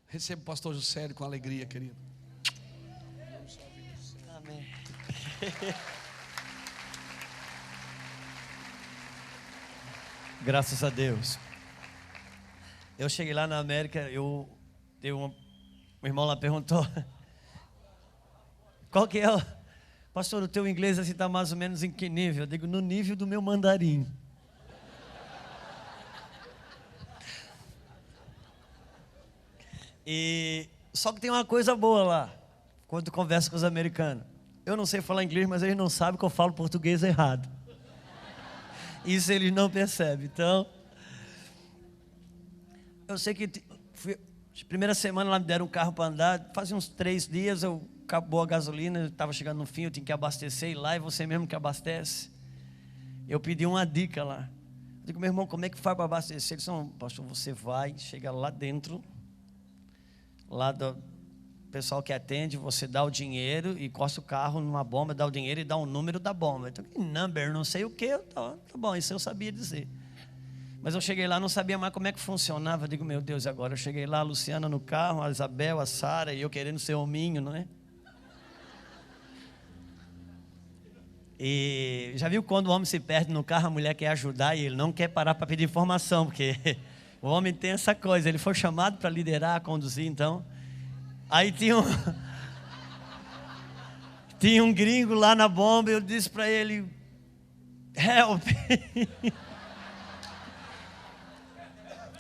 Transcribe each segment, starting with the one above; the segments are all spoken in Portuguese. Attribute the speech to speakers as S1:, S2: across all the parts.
S1: Receba o pastor Juscelio com alegria, querido.
S2: Amém. Graças a Deus. Eu cheguei lá na América, um irmão lá perguntou: qual que é o... Pastor, o teu inglês assim está mais ou menos em que nível? Eu digo, no nível do meu mandarim. E só que tem uma coisa boa lá, quando tu conversa com os americanos. Eu não sei falar inglês, mas eles não sabem que eu falo português errado. Isso eles não percebem. Então, eu sei que primeira semana lá me deram um carro para andar. Fazia uns 3 dias, acabou a gasolina, estava chegando no fim, eu tinha que abastecer. E lá é você mesmo que abastece. Eu pedi uma dica lá. Eu digo, meu irmão, como é que faz para abastecer? Ele disse, não, pastor, você vai, chega lá dentro, lá do pessoal que atende, você dá o dinheiro e encosta o carro numa bomba, dá o dinheiro e dá o número da bomba. Então, que number, não sei o que. Tá bom, isso eu sabia dizer. Mas eu cheguei lá, não sabia mais como é que funcionava. Eu digo, meu Deus, e agora? Eu cheguei lá, a Luciana no carro, a Isabel, a Sara, e eu querendo ser hominho, não é? E já viu quando o homem se perde no carro, a mulher quer ajudar e ele não quer parar para pedir informação, porque o homem tem essa coisa, ele foi chamado para liderar, conduzir, então. Aí tinha um gringo lá na bomba, eu disse para ele, help.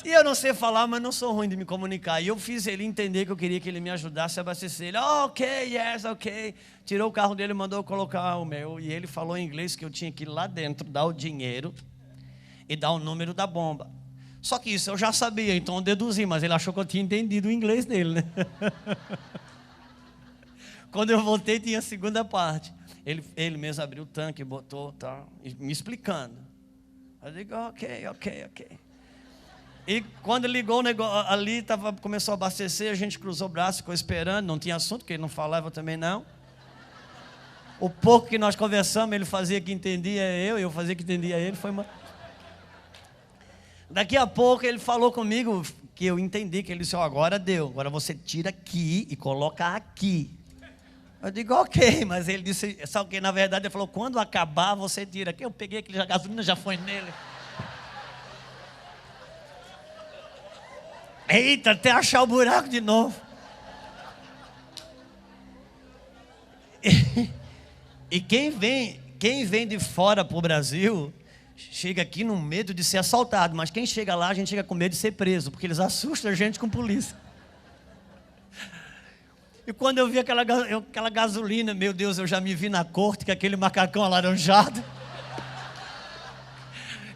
S2: E eu não sei falar, mas não sou ruim de me comunicar. E eu fiz ele entender que eu queria que ele me ajudasse a abastecer. Ele, ok, yes, ok. Tirou o carro dele e mandou eu colocar o meu. E ele falou em inglês que eu tinha que ir lá dentro, dar o dinheiro e dar o número da bomba. Só que isso eu já sabia, então eu deduzi, mas ele achou que eu tinha entendido o inglês dele, né? Quando eu voltei, tinha a segunda parte. Ele mesmo abriu o tanque, botou, tá, me explicando. Eu digo, ok. E quando ligou o negócio ali, começou a abastecer, a gente cruzou o braço, ficou esperando, não tinha assunto, porque ele não falava também não. O pouco que nós conversamos, ele fazia que entendia eu fazia que entendia ele, foi uma... Daqui a pouco ele falou comigo, que eu entendi, que ele disse, agora deu, agora você tira aqui e coloca aqui. Eu digo, ok, mas ele disse, sabe o que? Na verdade ele falou, quando acabar você tira aqui. Eu peguei aquele, a gasolina já foi nele. Eita, até achar o buraco de novo. E quem vem de fora para o Brasil, chega aqui no medo de ser assaltado. Mas quem chega lá, a gente chega com medo de ser preso, porque eles assustam a gente com polícia. E quando eu vi aquela gasolina, meu Deus, eu já me vi na corte com aquele macacão alaranjado.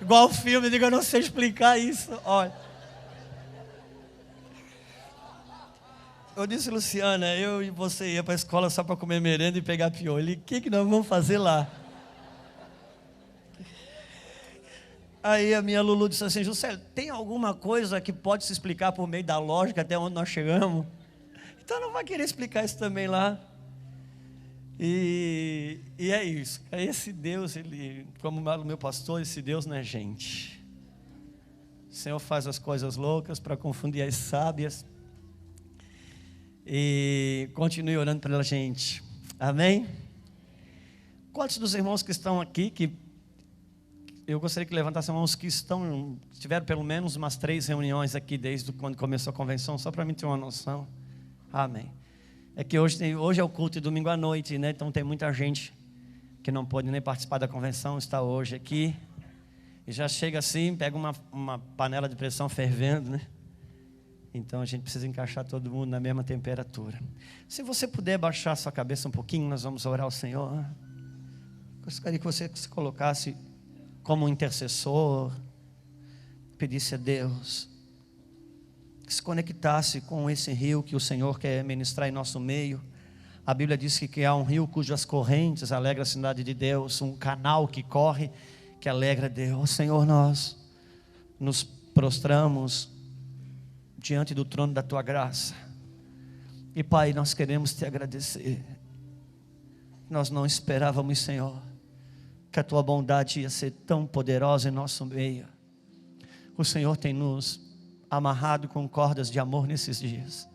S2: Igual o filme, eu digo, eu não sei explicar isso, olha. Eu disse, Luciana, eu e você ia para a escola só para comer merenda e pegar piolho. E o que nós vamos fazer lá? Aí a minha Lulu disse assim, Juscelio, tem alguma coisa que pode se explicar por meio da lógica até onde nós chegamos? Então não vai querer explicar isso também lá. E é isso. Esse Deus, como o meu pastor, esse Deus não é gente. O Senhor faz as coisas loucas para confundir as sábias. E continue orando pela gente. Amém? Quantos dos irmãos que estão aqui, que eu gostaria que levantassem mãos, que tiveram pelo menos umas 3 reuniões aqui desde quando começou a convenção, só para mim ter uma noção. Amém. É que hoje é o culto de domingo à noite, né? Então tem muita gente que não pôde nem participar da convenção, está hoje aqui. E já chega assim, pega uma panela de pressão fervendo, né? Então a gente precisa encaixar todo mundo na mesma temperatura. Se você puder baixar sua cabeça um pouquinho, nós vamos orar ao Senhor. Gostaria que você se colocasse como um intercessor, pedisse a Deus que se conectasse com esse rio que o Senhor quer ministrar em nosso meio. A Bíblia diz que há um rio cujas correntes alegra a cidade de Deus, um canal que corre, que alegra Deus. Senhor, nós nos prostramos diante do trono da Tua graça. E Pai, nós queremos Te agradecer. Nós não esperávamos, Senhor, que a Tua bondade ia ser tão poderosa em nosso meio. O Senhor tem nos amarrado com cordas de amor nesses dias.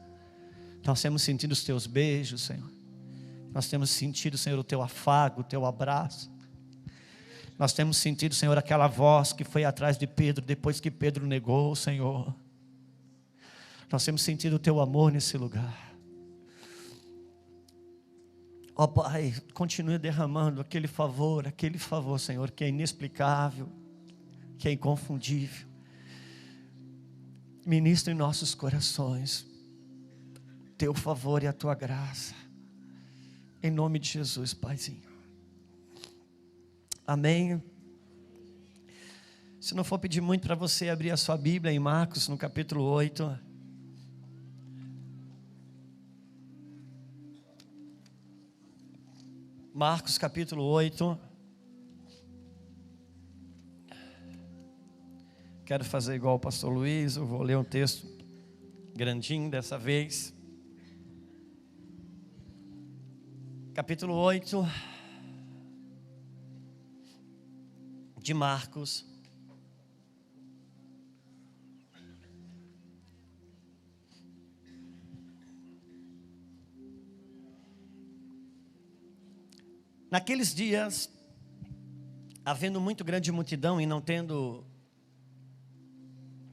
S2: Nós temos sentido os teus beijos, Senhor. Nós temos sentido, Senhor, o teu afago, o teu abraço. Nós temos sentido, Senhor, aquela voz que foi atrás de Pedro, depois que Pedro negou, Senhor. Nós temos sentido o teu amor nesse lugar. Ó Pai, continue derramando aquele favor, Senhor, que é inexplicável, que é inconfundível. Ministra em nossos corações teu favor e a tua graça, em nome de Jesus, Paizinho. Amém. Se não for pedir muito para você abrir a sua Bíblia em Marcos, no capítulo 8. Marcos capítulo 8. Quero fazer igual o pastor Luiz, eu vou ler um texto grandinho dessa vez. Capítulo 8 de Marcos. Naqueles dias, havendo muito grande multidão e não tendo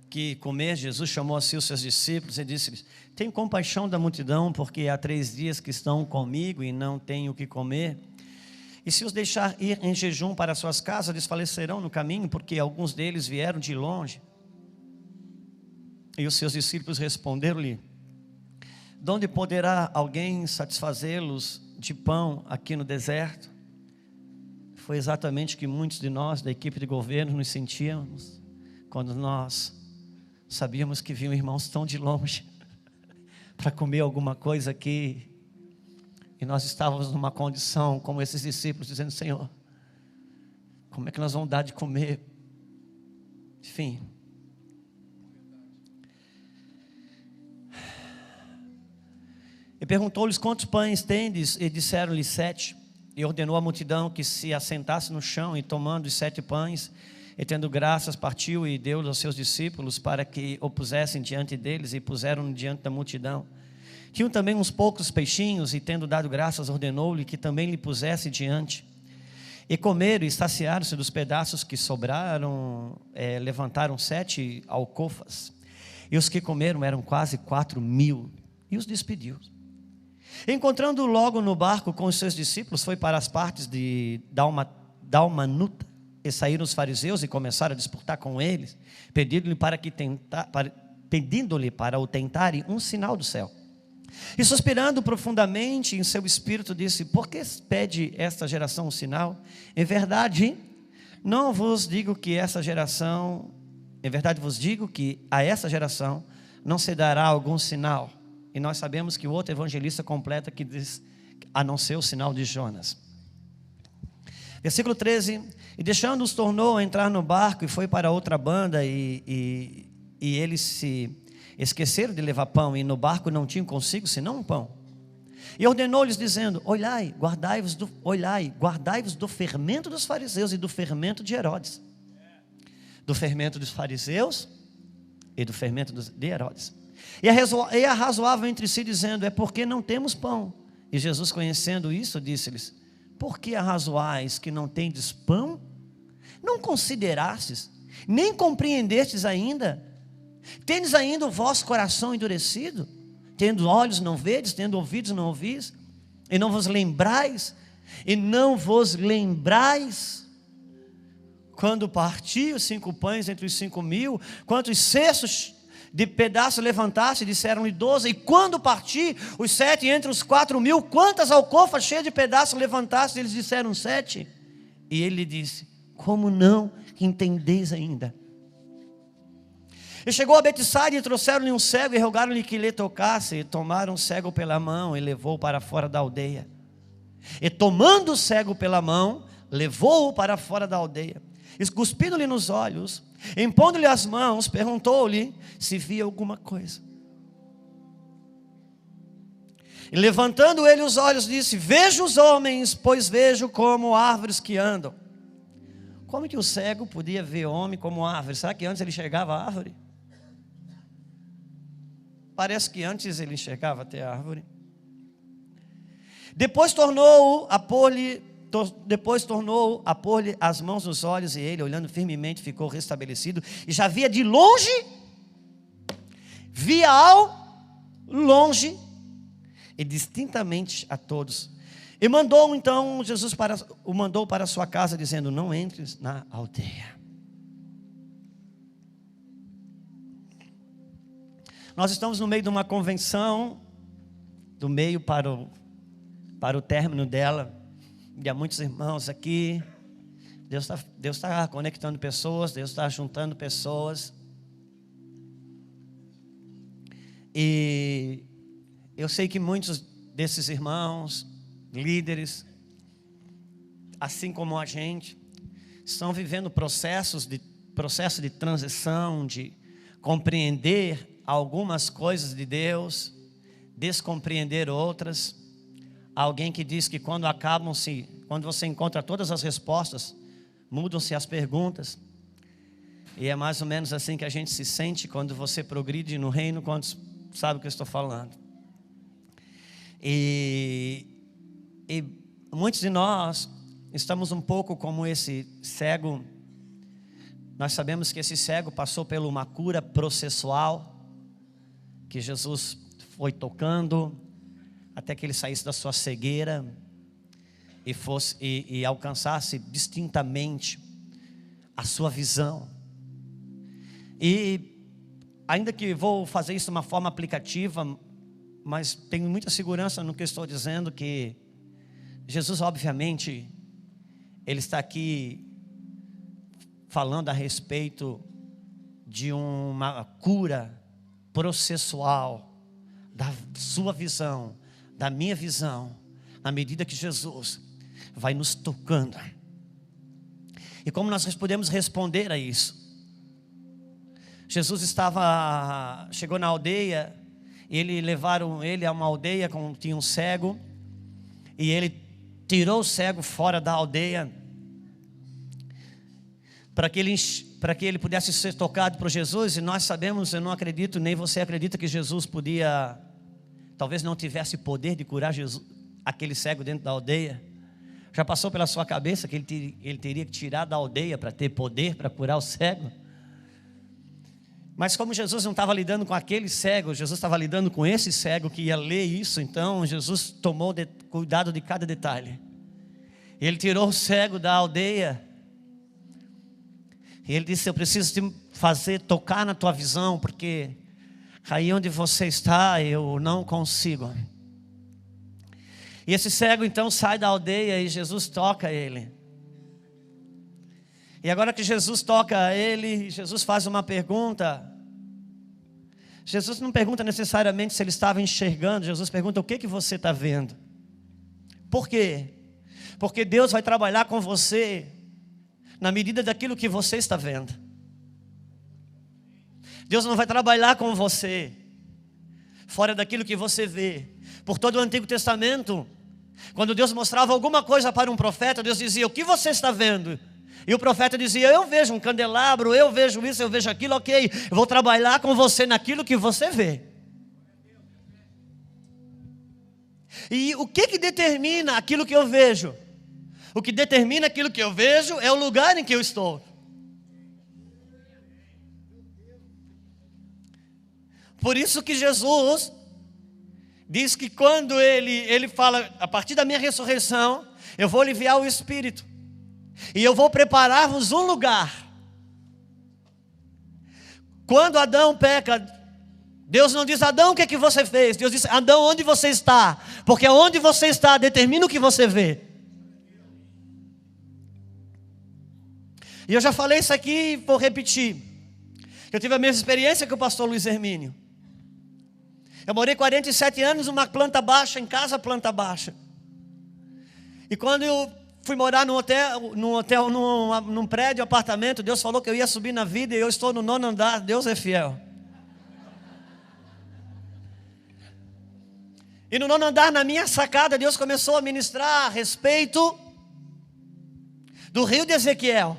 S2: que comer, Jesus chamou a si os seus discípulos e disse-lhes: tenho compaixão da multidão, porque há 3 dias que estão comigo e não têm o que comer. E se os deixar ir em jejum para suas casas, desfalecerão no caminho, porque alguns deles vieram de longe. E os seus discípulos responderam-lhe: de onde poderá alguém satisfazê-los de pão aqui no deserto? Foi exatamente o que muitos de nós da equipe de governo nos sentíamos quando nós sabíamos que vinham irmãos tão de longe para comer alguma coisa aqui, e nós estávamos numa condição como esses discípulos, dizendo: Senhor, como é que nós vamos dar de comer? Enfim. E perguntou-lhes: quantos pães tendes? E disseram-lhe: 7. E ordenou à multidão que se assentasse no chão, e tomando os 7 pães, e tendo graças, partiu e deu aos seus discípulos para que o pusessem diante deles, e puseram-no diante da multidão. Tinham também uns poucos peixinhos, e tendo dado graças, ordenou-lhe que também lhe pusesse diante. E comeram e saciaram-se dos pedaços que sobraram, levantaram 7 alcofas. E os que comeram eram quase 4.000, e os despediu. Encontrando-o logo no barco com os seus discípulos, foi para as partes de Dalmanuta. E saíram os fariseus e começaram a disputar com eles, pedindo-lhe para o tentarem um sinal do céu. E suspirando profundamente em seu espírito, disse: por que pede esta geração um sinal? Em verdade, vos digo que a essa geração não se dará algum sinal. E nós sabemos que o outro evangelista completa que diz: a não ser o sinal de Jonas. Versículo 13: e deixando-os, tornou a entrar no barco e foi para outra banda, e eles se esqueceram de levar pão, e no barco não tinham consigo senão um pão. E ordenou-lhes dizendo: olhai, guardai-vos do fermento dos fariseus e do fermento de Herodes. Do fermento dos fariseus e do fermento de Herodes. E arrazoavam entre si, dizendo: é porque não temos pão. E Jesus, conhecendo isso, disse-lhes: por que arrazoais que não tendes pão? Não considerastes, nem compreendestes ainda? Tendes ainda o vosso coração endurecido? Tendo olhos não vedes, tendo ouvidos não ouvis? E não vos lembrais? Quando partiu os 5 pães entre os 5.000, quantos cestos de pedaço levantasse? Disseram-lhe 12. E quando parti os 7 entre os 4.000, quantas alcofas cheias de pedaços levantasse? Eles disseram 7. E ele lhe disse: como não entendeis ainda? E chegou a Betsaida, e trouxeram-lhe um cego, e rogaram-lhe que lhe tocasse. E tomaram o cego pela mão, e levou-o para fora da aldeia. E tomando o cego pela mão, levou-o para fora da aldeia. E cuspindo-lhe nos olhos, impondo-lhe as mãos, perguntou-lhe se via alguma coisa. E levantando ele os olhos, disse: vejo os homens, pois vejo como árvores que andam. Como que o cego podia ver homem como árvore? Será que antes ele enxergava a árvore? Parece que antes ele enxergava até a árvore. Depois tornou a pôr-lhe as mãos nos olhos, e ele, olhando firmemente, ficou restabelecido. E já via de longe, via ao longe, e distintamente a todos. E mandou então Jesus o mandou para a sua casa, dizendo: não entres na aldeia. Nós estamos no meio de uma convenção, do meio para o término dela. E há muitos irmãos aqui. Deus está conectando pessoas, Deus está juntando pessoas. E eu sei que muitos desses irmãos, líderes, assim como a gente, estão vivendo processo de transição, de compreender algumas coisas de Deus, descompreender outras. Alguém que diz que quando você encontra todas as respostas, mudam-se as perguntas. E é mais ou menos assim que a gente se sente quando você progride no reino. Quantos sabem o que eu estou falando? E muitos de nós estamos um pouco como esse cego. Nós sabemos que esse cego passou por uma cura processual, que Jesus foi tocando até que ele saísse da sua cegueira e alcançasse distintamente a sua visão. E ainda que vou fazer isso de uma forma aplicativa, mas tenho muita segurança no que estou dizendo, que Jesus, obviamente, Ele está aqui falando a respeito de uma cura processual da sua visão, da minha visão, na medida que Jesus vai nos tocando. E como nós podemos responder a isso? Jesus chegou na aldeia, e levaram ele a uma aldeia onde tinha um cego, e ele tirou o cego fora da aldeia, para que ele pudesse ser tocado por Jesus. E nós sabemos, eu não acredito, nem você acredita, que Jesus podia, talvez não tivesse poder de curar aquele cego dentro da aldeia. Já passou pela sua cabeça que ele teria que tirar da aldeia para ter poder para curar o cego? Mas como Jesus não estava lidando com aquele cego, Jesus estava lidando com esse cego que ia ler isso. Então Jesus tomou cuidado de cada detalhe. Ele tirou o cego da aldeia, e ele disse: eu preciso te fazer tocar na tua visão, porque aí onde você está eu não consigo. E esse cego então sai da aldeia e Jesus toca ele. E agora que Jesus toca ele, Jesus faz uma pergunta. Jesus não pergunta necessariamente se ele estava enxergando. Jesus pergunta: o que você está vendo? Por quê? Porque Deus vai trabalhar com você na medida daquilo que você está vendo. Deus não vai trabalhar com você fora daquilo que você vê. Por todo o Antigo Testamento, quando Deus mostrava alguma coisa para um profeta, Deus dizia: o que você está vendo? E o profeta dizia: eu vejo um candelabro, eu vejo isso, eu vejo aquilo. Ok, eu vou trabalhar com você naquilo que você vê. E o que determina aquilo que eu vejo? O que determina aquilo que eu vejo é o lugar em que eu estou. Por isso que Jesus diz que quando ele fala: a partir da minha ressurreição, eu vou aliviar o Espírito, e eu vou preparar-vos um lugar. Quando Adão peca, Deus não diz: Adão, o que você fez? Deus diz: Adão, onde você está? Porque onde você está determina o que você vê. E eu já falei isso aqui e vou repetir. Eu tive a mesma experiência que o pastor Luiz Hermínio. Eu morei 47 anos numa planta baixa, em casa planta baixa. E quando eu fui morar num prédio, apartamento, Deus falou que eu ia subir na vida, e eu estou no 9º andar. Deus é fiel. E no 9º andar, na minha sacada, Deus começou a ministrar a respeito do rio de Ezequiel.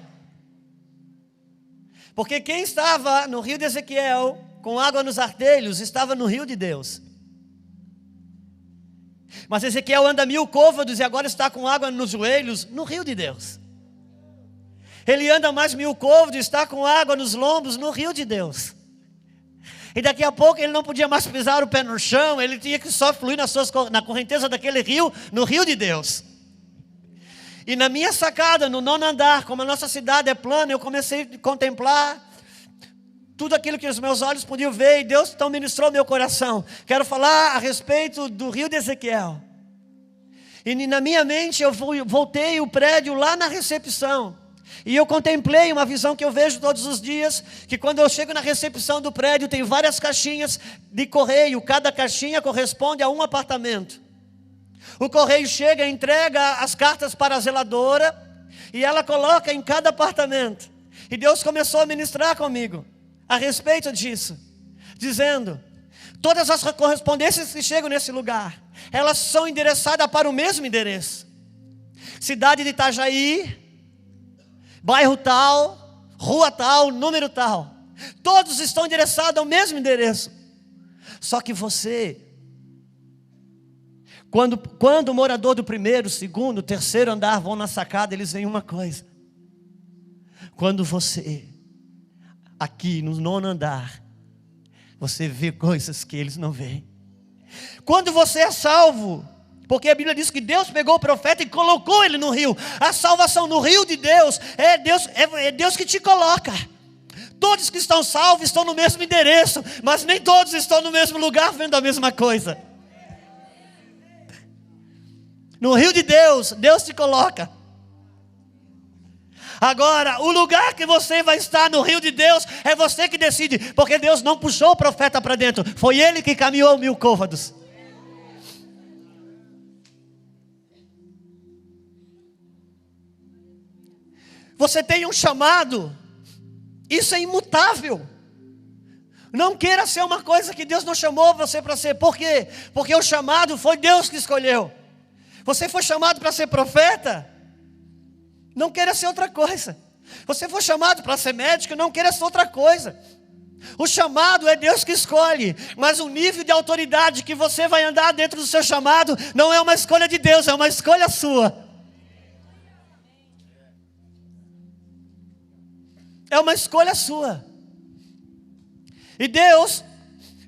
S2: Porque quem estava no rio de Ezequiel, com água nos artelhos, estava no rio de Deus. Mas Ezequiel anda 1000 côvados e agora está com água nos joelhos, no rio de Deus. Ele anda mais 1000 côvados e está com água nos lombos, no rio de Deus. E daqui a pouco ele não podia mais pisar o pé no chão, ele tinha que só fluir na correnteza daquele rio, no rio de Deus. E na minha sacada, no 9º andar, como a nossa cidade é plana, eu comecei a contemplar tudo aquilo que os meus olhos podiam ver, e Deus então ministrou meu coração. Quero falar a respeito do rio de Ezequiel. E na minha mente eu voltei o prédio lá na recepção. E eu contemplei uma visão que eu vejo todos os dias, que quando eu chego na recepção do prédio, tem várias caixinhas de correio, cada caixinha corresponde a um apartamento. O correio chega e entrega as cartas para a zeladora, e ela coloca em cada apartamento. E Deus começou a ministrar comigo a respeito disso, dizendo: todas as correspondências que chegam nesse lugar, elas são endereçadas para o mesmo endereço. Cidade de Itajaí, bairro tal, rua tal, número tal. Todos estão endereçados ao mesmo endereço. Só que você, quando o morador do 1º, 2º, 3º andar vão na sacada, eles veem uma coisa. Quando você, aqui no 9º andar, você vê coisas que eles não veem. Quando você é salvo, porque a Bíblia diz que Deus pegou o profeta e colocou ele no rio. A salvação no rio de Deus é Deus que te coloca. Todos que estão salvos estão no mesmo endereço, mas nem todos estão no mesmo lugar vendo a mesma coisa. No rio de Deus, Deus te coloca. Agora, o lugar que você vai estar no rio de Deus é você que decide, porque Deus não puxou o profeta para dentro, foi ele que caminhou 1000 côvados. Você tem um chamado, isso é imutável. Não queira ser uma coisa que Deus não chamou você para ser. Por quê? Porque o chamado foi Deus que escolheu. Você foi chamado para ser profeta? Não queira ser outra coisa. Você foi chamado para ser médico? Não queira ser outra coisa. O chamado é Deus que escolhe, mas o nível de autoridade que você vai andar dentro do seu chamado não é uma escolha de Deus, é uma escolha sua. É uma escolha sua. E Deus,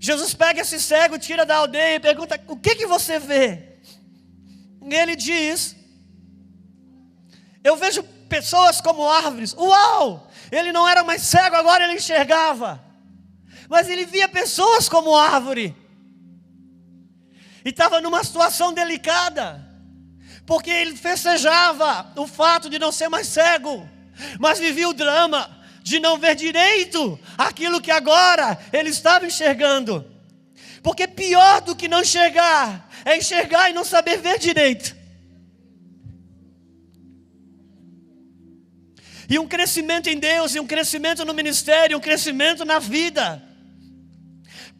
S2: Jesus pega esse cego, tira da aldeia e pergunta: o que você vê? E ele diz: eu vejo pessoas como árvores. Uau! Ele não era mais cego, agora ele enxergava. Mas ele via pessoas como árvore. E estava numa situação delicada, porque ele festejava o fato de não ser mais cego, mas vivia o drama de não ver direito aquilo que agora ele estava enxergando. Porque pior do que não enxergar é enxergar e não saber ver direito. E um crescimento em Deus, e um crescimento no ministério, um crescimento na vida,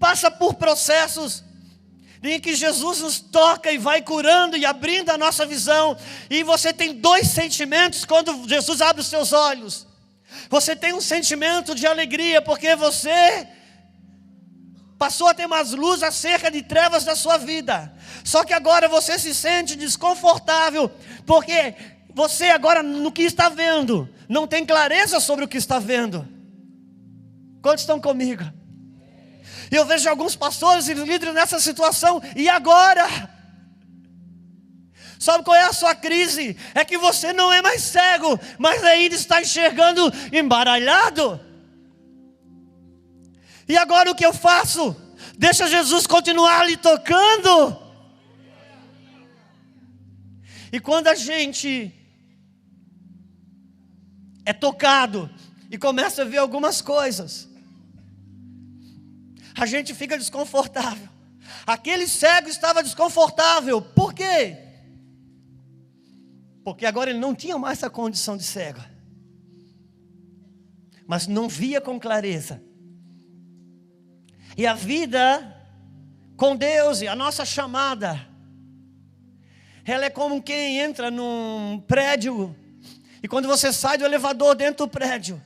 S2: passa por processos em que Jesus nos toca e vai curando e abrindo a nossa visão. E você tem 2 sentimentos quando Jesus abre os seus olhos. Você tem um sentimento de alegria, porque você passou a ter mais luz acerca de trevas da sua vida. Só que agora você se sente desconfortável, porque você agora no que está vendo não tem clareza sobre o que está vendo. Quantos estão comigo? E eu vejo alguns pastores e líderes nessa situação. E agora? Sabe qual é a sua crise? É que você não é mais cego, mas ainda está enxergando embaralhado. E agora o que eu faço? Deixa Jesus continuar lhe tocando. E quando a gente é tocado e começa a ver algumas coisas, a gente fica desconfortável. Aquele cego estava desconfortável. Por quê? Porque agora ele não tinha mais essa condição de cego, mas não via com clareza. E a vida com Deus e a nossa chamada, ela é como quem entra num prédio, e quando você sai do elevador dentro do prédio,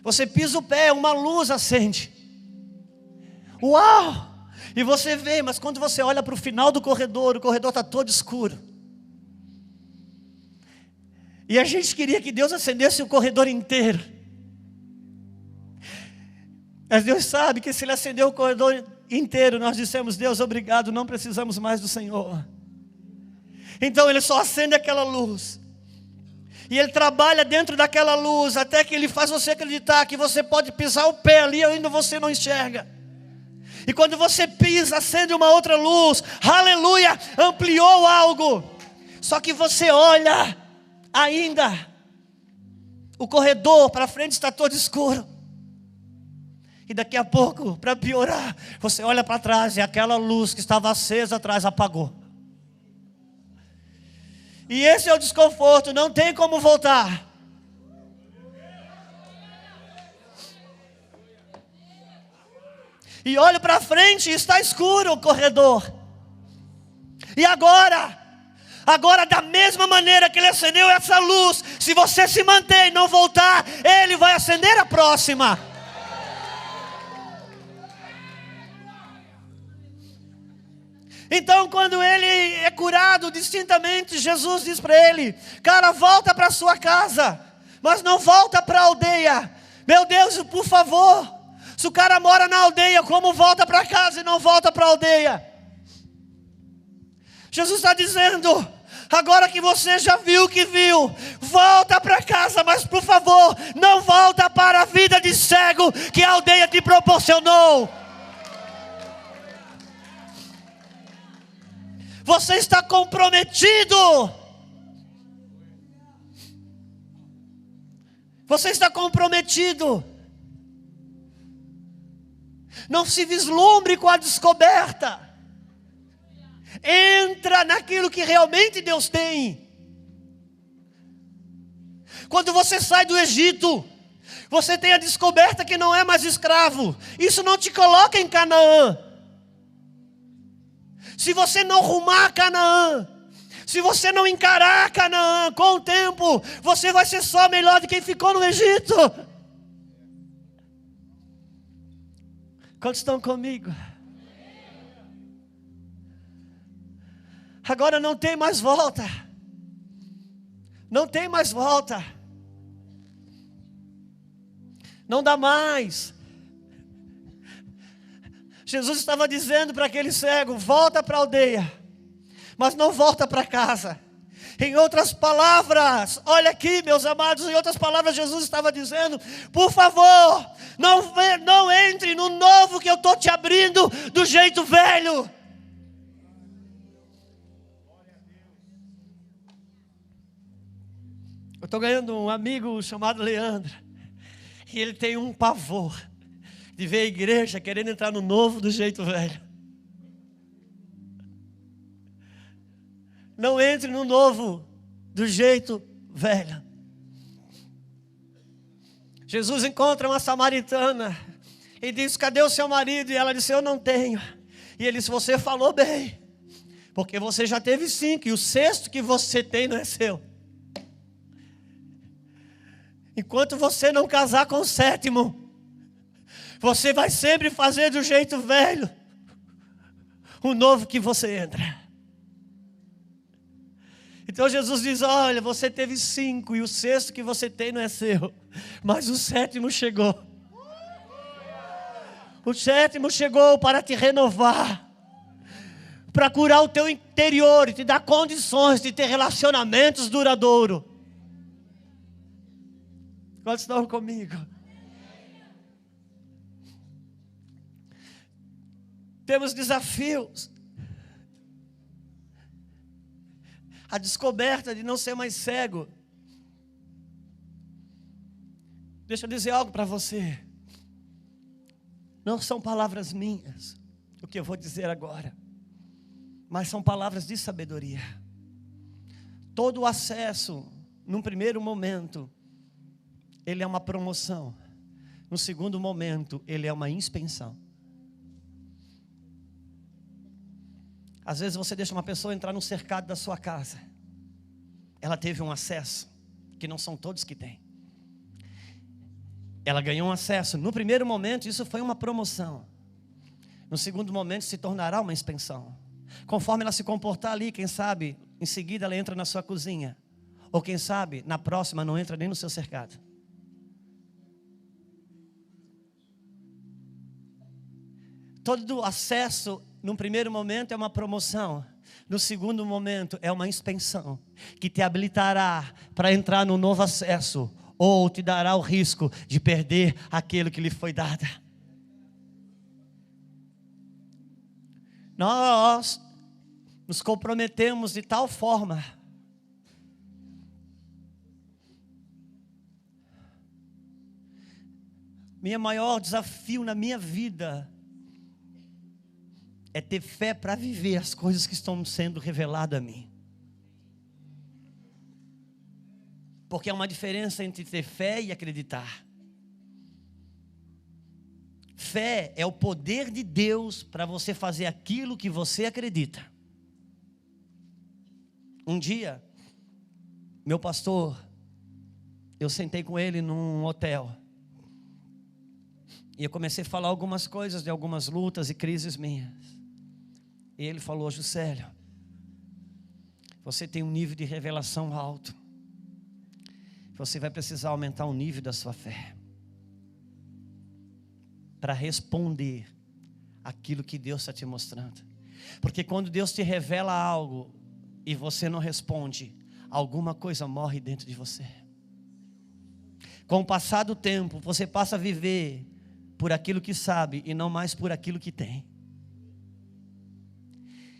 S2: você pisa o pé, uma luz acende. Uau! E você vê, mas quando você olha para o final do corredor, o corredor está todo escuro. E a gente queria que Deus acendesse o corredor inteiro. Mas Deus sabe que se Ele acendeu o corredor inteiro, nós dissemos: Deus, obrigado, não precisamos mais do Senhor. Então Ele só acende aquela luz. E Ele trabalha dentro daquela luz, até que Ele faz você acreditar que você pode pisar o pé ali, ainda você não enxerga. E quando você pisa, acende uma outra luz, aleluia, ampliou algo. Só que você olha, ainda, o corredor para frente está todo escuro. E daqui a pouco, para piorar, você olha para trás e aquela luz que estava acesa atrás apagou. E esse é o desconforto, não tem como voltar. E olho para frente e está escuro o corredor. E agora da mesma maneira que Ele acendeu essa luz, se você se manter e não voltar, Ele vai acender a próxima. Então, quando ele é curado distintamente, Jesus diz para ele: cara, volta para sua casa, mas não volta para a aldeia. Meu Deus, por favor, se o cara mora na aldeia, como volta para casa e não volta para a aldeia? Jesus está dizendo: agora que você já viu o que viu, volta para casa, mas por favor, não volta para a vida de cego que a aldeia te proporcionou. Você está comprometido. Você está comprometido. Não se vislumbre com a descoberta. Entra naquilo que realmente Deus tem. Quando você sai do Egito, você tem a descoberta que não é mais escravo. Isso não te coloca em Canaã. Se você não rumar a Canaã, se você não encarar Canaã, com o tempo, você vai ser só melhor do que quem ficou no Egito. Quantos estão comigo? Agora não tem mais volta. Não tem mais volta. Não dá mais. Jesus estava dizendo para aquele cego: volta para a aldeia, mas não volta para casa. Em outras palavras, olha aqui, meus amados, em outras palavras, Jesus estava dizendo: por favor, não entre no novo que eu estou te abrindo do jeito velho. Eu estou ganhando um amigo chamado Leandro, e ele tem um pavor de ver a igreja querendo entrar no novo do jeito velho. Não entre no novo do jeito velho. Jesus encontra uma samaritana e diz: cadê o seu marido? E ela disse: eu não tenho. E ele disse: você falou bem, porque você já teve 5 e o 6º que você tem não é seu. Enquanto você não casar com o 7º, você vai sempre fazer do jeito velho o novo que você entra. Então Jesus diz: olha, você teve 5 e o 6º que você tem não é seu, mas o 7º chegou. O 7º chegou para te renovar, para curar o teu interior e te dar condições de ter relacionamentos duradouros. Quantos estão comigo? Temos desafios. A descoberta de não ser mais cego. Deixa eu dizer algo para você. Não são palavras minhas, o que eu vou dizer agora, mas são palavras de sabedoria. Todo o acesso, num primeiro momento, ele é uma promoção. No segundo momento, ele é uma inspeção. Às vezes você deixa uma pessoa entrar no cercado da sua casa. Ela teve um acesso, que não são todos que têm. Ela ganhou um acesso. No primeiro momento, isso foi uma promoção. No segundo momento se tornará uma expansão. Conforme ela se comportar ali, quem sabe, em seguida ela entra na sua cozinha. Ou quem sabe, na próxima não entra nem no seu cercado. Todo acesso, num primeiro momento, é uma promoção. No segundo momento, é uma expansão, que te habilitará para entrar no novo acesso, ou te dará o risco de perder aquilo que lhe foi dado. Nós nos comprometemos de tal forma meu maior desafio na minha vida é ter fé para viver as coisas que estão sendo reveladas a mim. Porque há uma diferença entre ter fé e acreditar. Fé é o poder de Deus para você fazer aquilo que você acredita. Um dia, meu pastor, eu sentei com ele num hotel. E eu comecei a falar algumas coisas de algumas lutas e crises minhas. E ele falou: Juscelio, você tem um nível de revelação alto. Você vai precisar aumentar o nível da sua fé para responder aquilo que Deus está te mostrando. Porque quando Deus te revela algo e você não responde, alguma coisa morre dentro de você. Com o passar do tempo, você passa a viver por aquilo que sabe e não mais por aquilo que tem.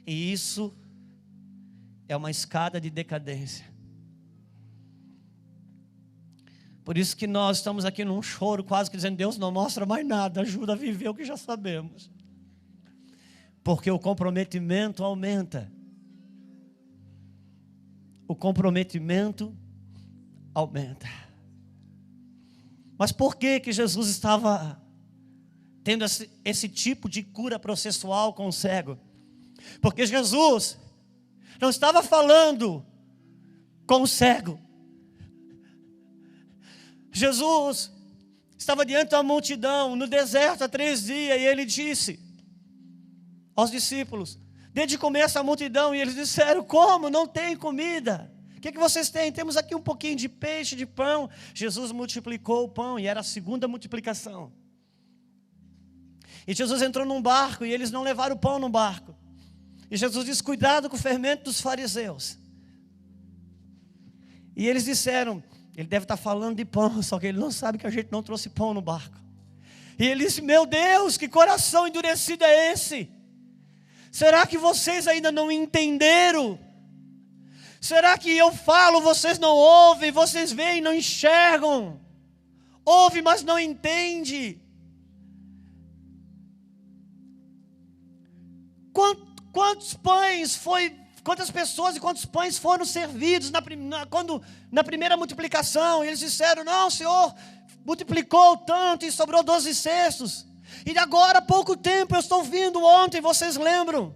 S2: E isso é uma escada de decadência. Por isso que nós estamos aqui num choro, quase que dizendo: Deus, não mostra mais nada, ajuda a viver o que já sabemos. Porque o comprometimento aumenta. O comprometimento aumenta. Mas por que Jesus estava tendo esse tipo de cura processual com o cego? Porque Jesus não estava falando com o cego. Jesus estava diante da multidão, no deserto há 3 dias, e ele disse aos discípulos: dê de comer essa multidão. E eles disseram: como? Não tem comida. O que vocês têm? Temos aqui um pouquinho de peixe, de pão. Jesus multiplicou o pão, e era a segunda multiplicação. E Jesus entrou num barco, e eles não levaram o pão no barco. E Jesus disse: cuidado com o fermento dos fariseus. E eles disseram: ele deve estar falando de pão, só que ele não sabe que a gente não trouxe pão no barco. E ele disse: meu Deus, que coração endurecido é esse? Será que vocês ainda não entenderam? Será que eu falo, vocês não ouvem? Vocês veem e não enxergam? Ouve, mas não entende. Quantas pessoas e quantos pães foram servidos na primeira multiplicação? E eles disseram: não, Senhor, multiplicou tanto e sobrou 12 cestos. E agora há pouco tempo, eu estou vindo ontem, vocês lembram?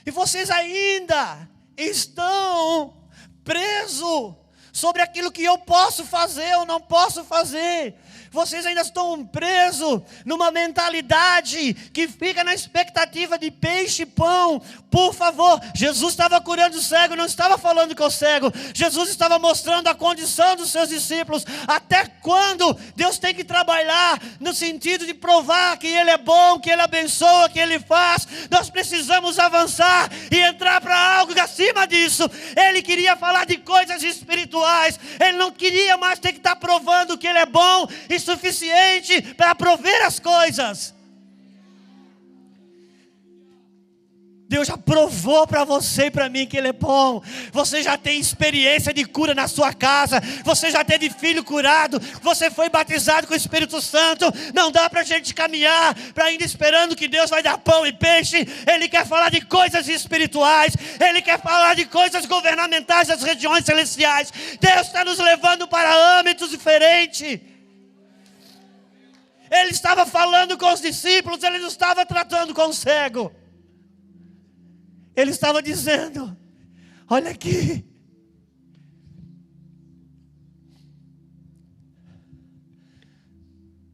S2: E vocês ainda estão presos sobre aquilo que eu posso fazer ou não posso fazer. Vocês ainda estão presos numa mentalidade que fica na expectativa de peixe e pão. Por favor, Jesus estava curando o cego, não estava falando com o cego. Jesus estava mostrando a condição dos seus discípulos. Até quando Deus tem que trabalhar no sentido de provar que Ele é bom, que Ele abençoa, que Ele faz. Nós precisamos avançar e entrar para algo acima disso. Ele queria falar de coisas espirituais. Ele não queria mais ter que estar provando que Ele é bom e suficiente para prover as coisas. Deus já provou para você e para mim que Ele é bom. Você já tem experiência de cura na sua casa. Você já teve filho curado. Você foi batizado com o Espírito Santo. Não dá para a gente caminhar para ainda esperando que Deus vai dar pão e peixe. Ele quer falar de coisas espirituais. Ele quer falar de coisas governamentais das regiões celestiais. Deus está nos levando para âmbitos diferentes. Ele estava falando com os discípulos, ele não estava tratando com o cego. Ele estava dizendo: olha aqui,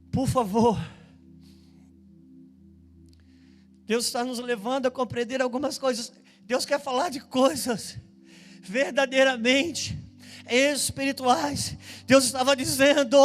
S2: por favor, Deus está nos levando a compreender algumas coisas. Deus quer falar de coisas verdadeiramente espirituais. Deus estava dizendo: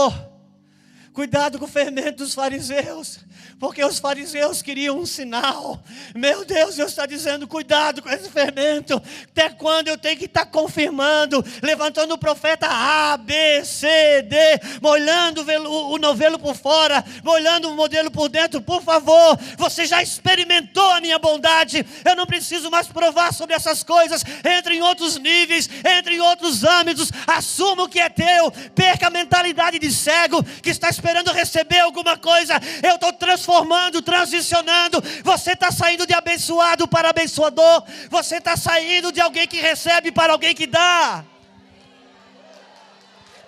S2: cuidado com o fermento dos fariseus, porque os fariseus queriam um sinal. Meu Deus está dizendo: cuidado com esse fermento. Até quando eu tenho que estar confirmando, levantando o profeta A, B, C, D, molhando o novelo por fora, molhando o modelo por dentro? Por favor, você já experimentou a minha bondade. Eu não preciso mais provar sobre essas coisas. Entre em outros níveis, entre em outros âmbitos. Assuma o que é teu. Perca a mentalidade de cego que está esperando receber alguma coisa. Eu estou transformando, transicionando. Você está saindo de abençoado para abençoador. Você está saindo de alguém que recebe para alguém que dá.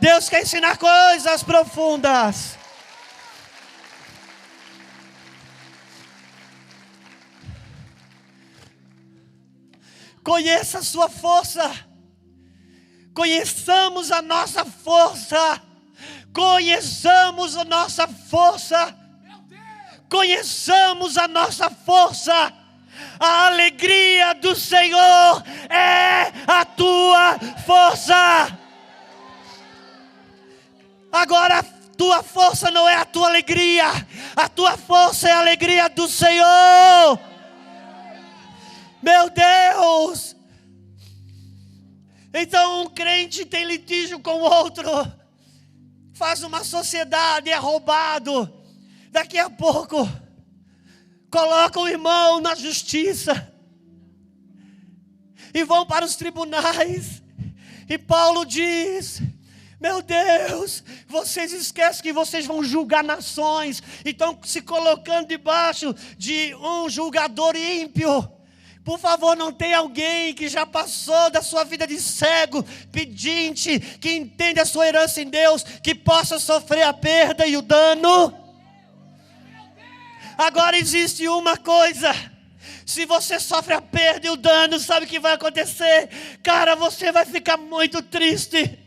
S2: Deus quer ensinar coisas profundas. Conheça a sua força. Conheçamos a nossa força. Conheçamos a nossa força. Conheçamos a nossa força. A alegria do Senhor é a tua força. Agora, a tua força não é a tua alegria. A tua força é a alegria do Senhor. Meu Deus. Então um crente tem litígio com o outro, faz uma sociedade, é roubado. Daqui a pouco coloca o irmão na justiça e vão para os tribunais. E Paulo diz: meu Deus, vocês esquecem que vocês vão julgar nações, e estão se colocando debaixo de um julgador ímpio. Por favor, não tem alguém que já passou da sua vida de cego, pedinte, que entende a sua herança em Deus, que possa sofrer a perda e o dano? Agora existe uma coisa: se você sofre a perda e o dano, sabe o que vai acontecer? Cara, você vai ficar muito triste.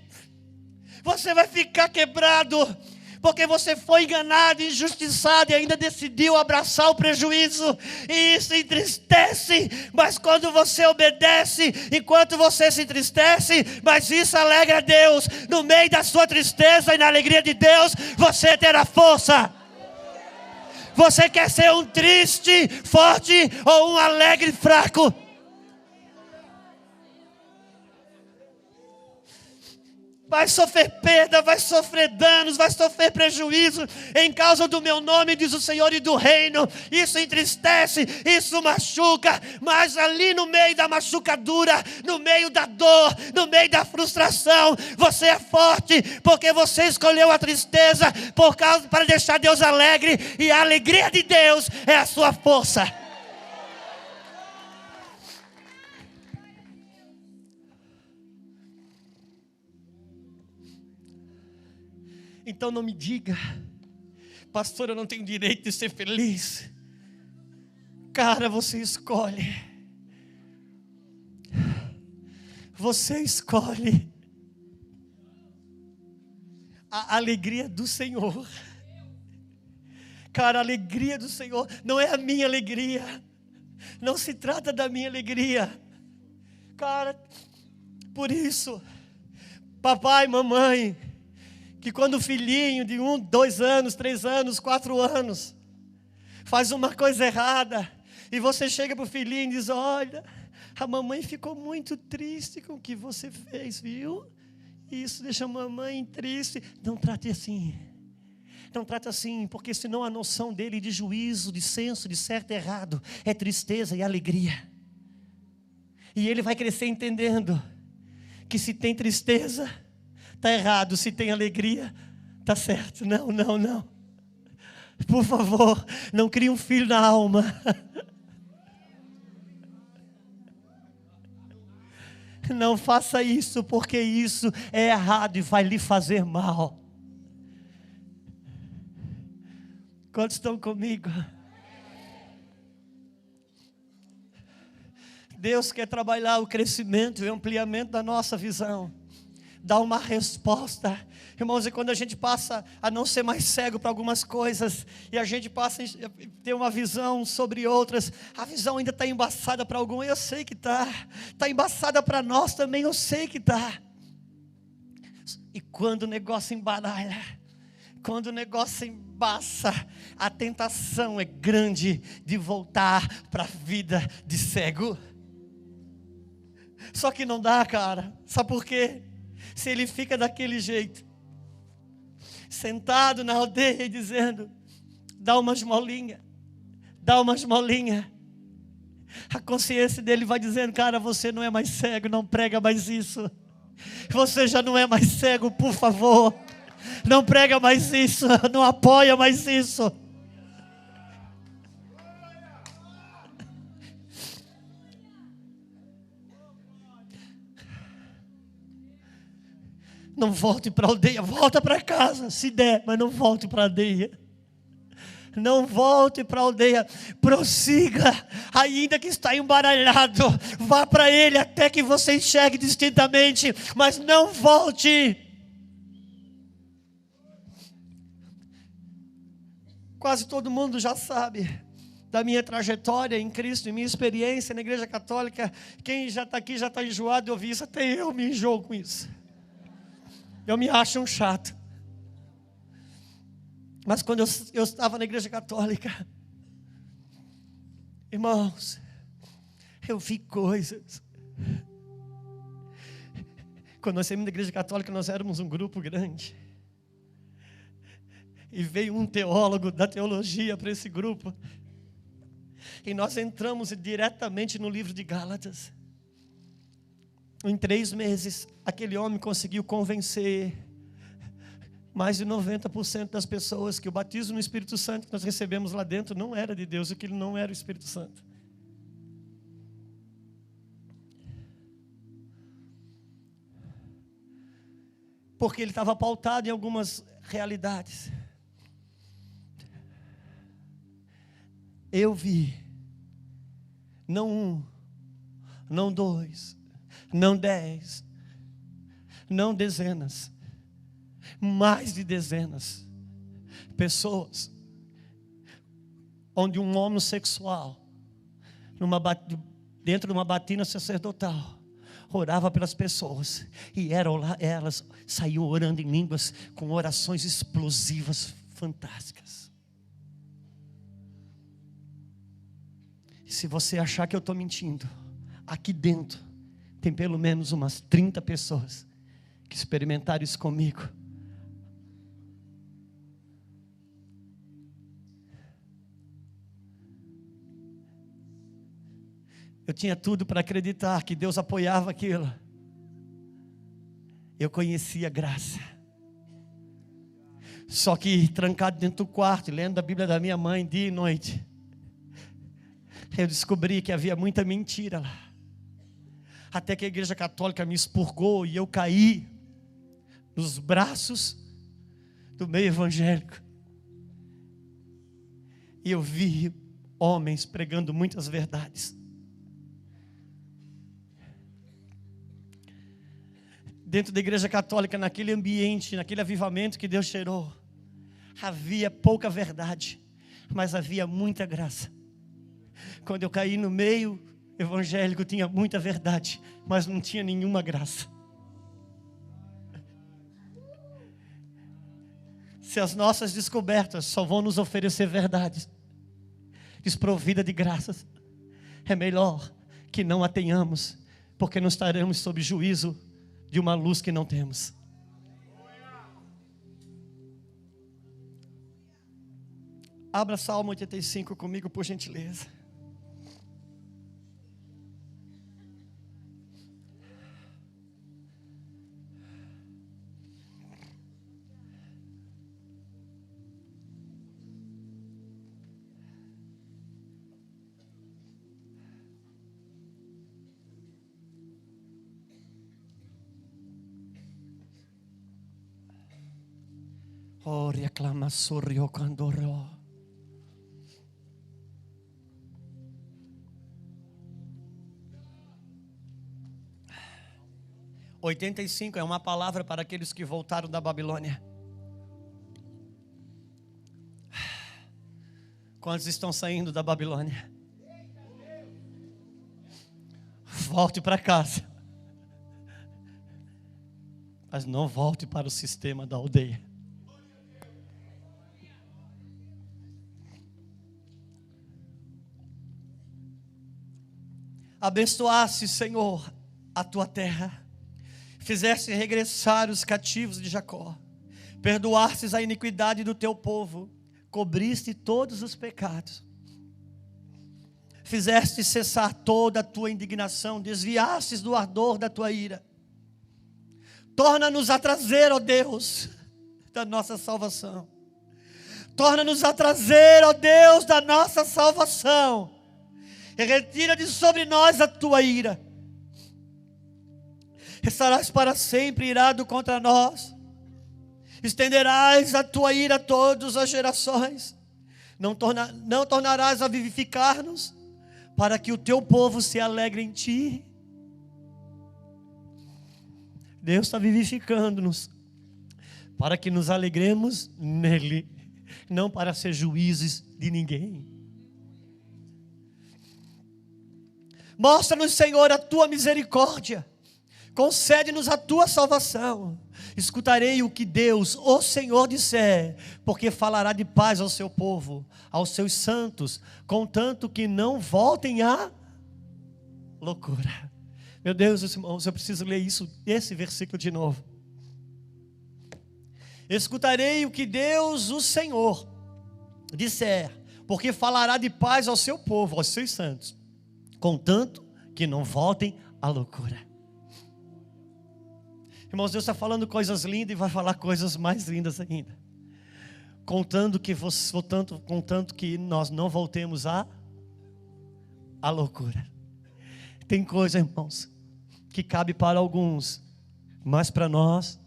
S2: Você vai ficar quebrado, porque você foi enganado, injustiçado e ainda decidiu abraçar o prejuízo. E isso entristece, mas quando você obedece, enquanto você se entristece, mas isso alegra a Deus. No meio da sua tristeza e na alegria de Deus, você terá força. Você quer ser um triste, forte ou um alegre, fraco? Vai sofrer perda, vai sofrer danos, vai sofrer prejuízo em causa do meu nome, diz o Senhor, e do reino. Isso entristece, isso machuca, mas ali no meio da machucadura, no meio da dor, no meio da frustração, você é forte, porque você escolheu a tristeza para deixar Deus alegre, e a alegria de Deus é a sua força. Então não me diga: pastor, eu não tenho direito de ser feliz. Cara, você escolhe. Você escolhe a alegria do Senhor. Cara, a alegria do Senhor não é a minha alegria. Não se trata da minha alegria. Cara, por isso, papai, mamãe, que quando o filhinho de 1, 2 anos, 3 anos, 4 anos faz uma coisa errada, e você chega para o filhinho e diz: olha, a mamãe ficou muito triste com o que você fez, viu? Isso deixa a mamãe triste. Não trate assim. Não trate assim, porque senão a noção dele de juízo, de senso, de certo e errado, é tristeza e alegria. E ele vai crescer entendendo que se tem tristeza, está errado, se tem alegria, está certo. Não. Por favor, não crie um filho na alma. Não faça isso, porque isso é errado e vai lhe fazer mal. Quantos estão comigo? Deus quer trabalhar o crescimento e o ampliamento da nossa visão. dá uma resposta. Irmãos, e quando a gente passa a não ser mais cego para algumas coisas, e a gente passa a ter uma visão sobre outras, a visão ainda está embaçada para algum, eu sei que está embaçada para nós também, eu sei que está. E quando o negócio embaralha, quando o negócio embaça, a tentação é grande de voltar para a vida de cego. Só que não dá, cara. Sabe por quê? Se ele fica daquele jeito, sentado na aldeia e dizendo: dá uma esmolinha, dá uma esmolinha, a consciência dele vai dizendo: cara, você não é mais cego, não prega mais isso. Você já não é mais cego, por favor, não prega mais isso, não apoia mais isso. Não volte para a aldeia, volta para casa, se der, mas não volte para a aldeia. Não volte para a aldeia, prossiga, ainda que está embaralhado, vá para ele até que você enxergue distintamente, mas não volte. Quase todo mundo já sabe da minha trajetória em Cristo, e minha experiência na igreja católica. Quem já está aqui já está enjoado de ouvir isso, até eu me enjoo com isso. Eu me acho um chato. Mas quando eu estava na igreja católica, irmãos, eu vi coisas. Quando nós saímos da igreja católica, nós éramos um grupo grande. E veio um teólogo da teologia para esse grupo. E nós entramos diretamente no livro de Gálatas. Em 3 meses, aquele homem conseguiu convencer mais de 90% das pessoas que o batismo no Espírito Santo que nós recebemos lá dentro não era de Deus, e que ele não era o Espírito Santo. Porque ele estava pautado em algumas realidades. Eu vi, não 1, não 2, não 10, não dezenas, mais de dezenas, pessoas, onde um homossexual, dentro de uma batina sacerdotal, orava pelas pessoas, e elas saíam orando em línguas, com orações explosivas, fantásticas. E se você achar que eu estou mentindo, aqui dentro tem pelo menos umas 30 pessoas que experimentaram isso comigo. Eu tinha tudo para acreditar que Deus apoiava aquilo. Eu conhecia a graça. Só que trancado dentro do quarto, lendo a Bíblia da minha mãe dia e noite, eu descobri que havia muita mentira lá. Até que a igreja católica me expurgou e eu caí nos braços do meio evangélico. E eu vi homens pregando muitas verdades. Dentro da igreja católica, naquele ambiente, naquele avivamento que Deus gerou, havia pouca verdade, mas havia muita graça. Quando eu caí no meio evangélico, tinha muita verdade, mas não tinha nenhuma graça. Se as nossas descobertas só vão nos oferecer verdades desprovida de graças, é melhor que não a tenhamos, porque não estaremos sob juízo de uma luz que não temos. Abra Salmo 85 comigo, por gentileza. Ore aclama sorrio candoro. 85 é uma palavra para aqueles que voltaram da Babilônia. Quantos estão saindo da Babilônia? Volte para casa. Mas não volte para o sistema da aldeia. Abençoasse, Senhor, a tua terra. Fizeste regressar os cativos de Jacó. Perdoastes a iniquidade do teu povo. Cobriste todos os pecados. Fizeste cessar toda a tua indignação. Desviastes do ardor da tua ira. Torna-nos a trazer, ó Deus, da nossa salvação. Torna-nos a trazer, ó Deus, da nossa salvação. E retira de sobre nós a tua ira. Estarás para sempre irado contra nós. Estenderás a tua ira a todas as gerações. Não tornarás a vivificar-nos, para que o teu povo se alegre em ti. Deus está vivificando-nos, para que nos alegremos nele, não para ser juízes de ninguém. Mostra-nos, Senhor, a tua misericórdia. Concede-nos a tua salvação. Escutarei o que Deus, o Senhor, disser, porque falará de paz ao seu povo, aos seus santos, contanto que não voltem à loucura. Meu Deus, irmãos, eu preciso ler esse versículo de novo. Escutarei o que Deus, o Senhor, disser, porque falará de paz ao seu povo, aos seus santos, contanto que não voltem à loucura. Irmãos, Deus está falando coisas lindas e vai falar coisas mais lindas ainda. Contanto que nós não voltemos à loucura. Tem coisa, irmãos, que cabe para alguns, mas para nós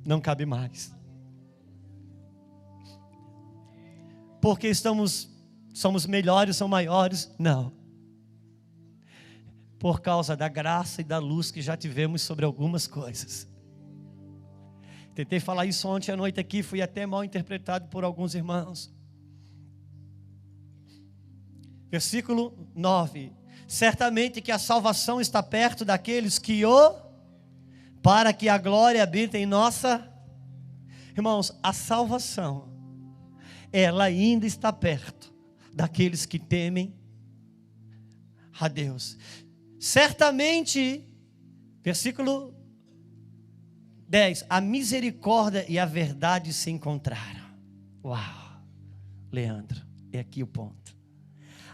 S2: não cabe mais. Porque somos melhores, são maiores? Não. Por causa da graça e da luz que já tivemos sobre algumas coisas. Tentei falar isso ontem à noite aqui, fui até mal interpretado por alguns irmãos. Versículo 9. Certamente que a salvação está perto daqueles que para que a glória habite em nossa. Irmãos, a salvação, ela ainda está perto daqueles que temem a Deus. Certamente, versículo 10, a misericórdia e a verdade se encontraram. Uau, Leandro, é aqui o ponto.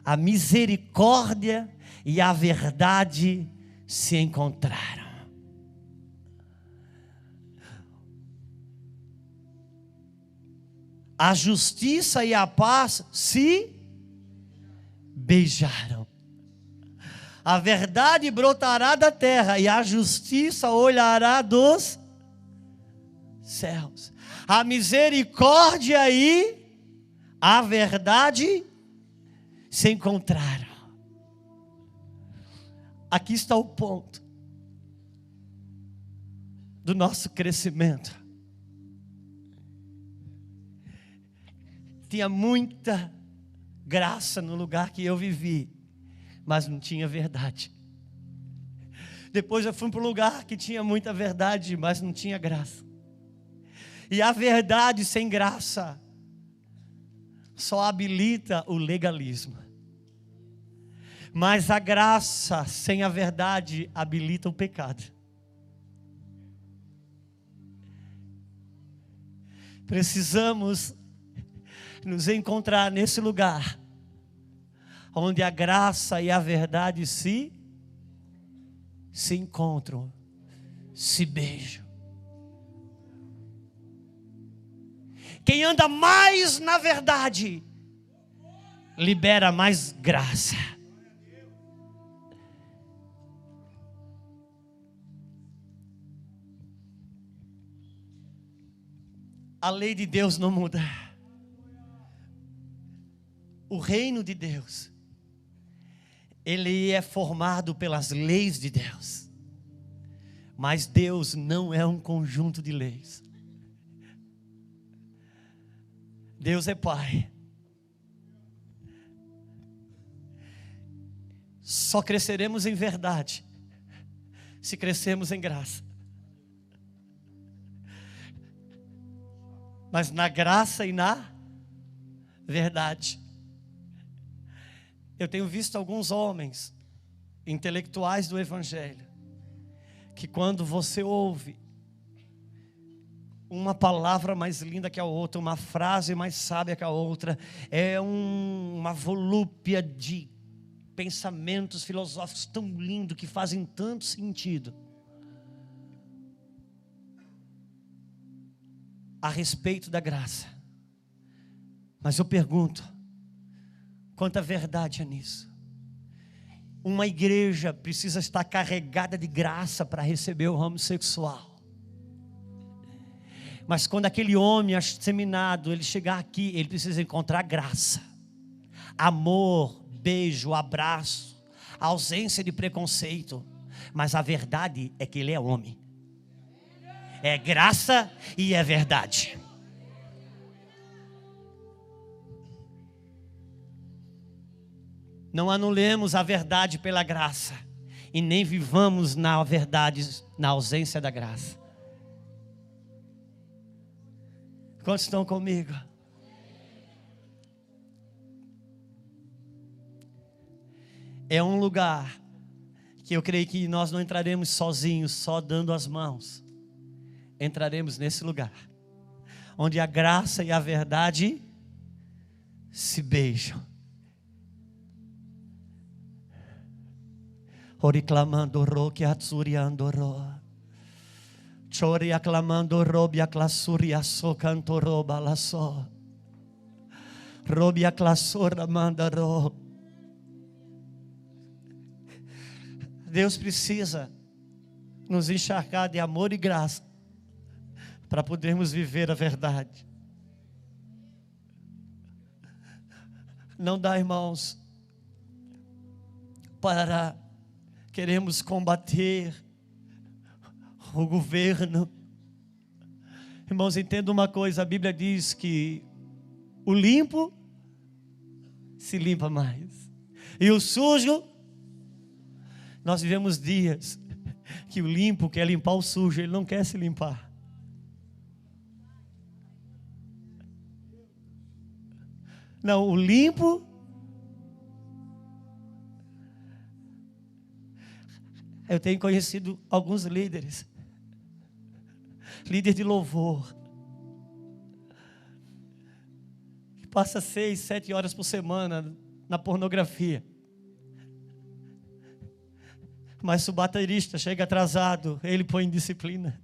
S2: A misericórdia e a verdade se encontraram. A justiça e a paz se beijaram. A verdade brotará da terra e a justiça olhará dos céus. A misericórdia e a verdade se encontraram. Aqui está o ponto do nosso crescimento. Tinha muita graça no lugar que eu vivi, mas não tinha verdade. Depois eu fui para um lugar que tinha muita verdade, mas não tinha graça. E a verdade sem graça só habilita o legalismo. Mas a graça sem a verdade habilita o pecado. Precisamos nos encontrar nesse lugar onde a graça e a verdade se encontram, se beijam. Quem anda mais na verdade libera mais graça. A lei de Deus não muda. O reino de Deus, ele é formado pelas leis de Deus. Mas Deus não é um conjunto de leis. Deus é Pai. Só cresceremos em verdade se crescermos em graça. Mas na graça e na verdade. Eu tenho visto alguns homens intelectuais do Evangelho, que quando você ouve uma palavra mais linda que a outra, uma frase mais sábia que a outra, é uma volúpia de pensamentos filosóficos tão lindos, que fazem tanto sentido a respeito da graça. Mas eu pergunto, quanta verdade é nisso? Uma igreja precisa estar carregada de graça para receber o ramo sexual. Mas quando aquele homem afeminado, ele chegar aqui, ele precisa encontrar graça, amor, beijo, abraço, ausência de preconceito. Mas a verdade é que ele é homem. É graça e é verdade. Não anulemos a verdade pela graça, e nem vivamos na verdade, na ausência da graça. Quantos estão comigo? É um lugar que eu creio que nós não entraremos sozinhos, só dando as mãos. Entraremos nesse lugar onde a graça e a verdade se beijam. Oriclamando ro que atsuriando ro, chori aclamando robia clasuria so canto roba la so, robia classura manda ro. Deus precisa nos encharcar de amor e graça para podermos viver a verdade. Não dá, irmãos, para queremos combater o governo. Irmãos, entenda uma coisa, a Bíblia diz que o limpo se limpa mais, e o sujo, nós vivemos dias que o limpo quer limpar o sujo, ele não quer se limpar. Não, o limpo, eu tenho conhecido alguns líderes de louvor, que passa 6, 7 horas por semana na pornografia. Mas se o baterista chega atrasado, ele põe em disciplina.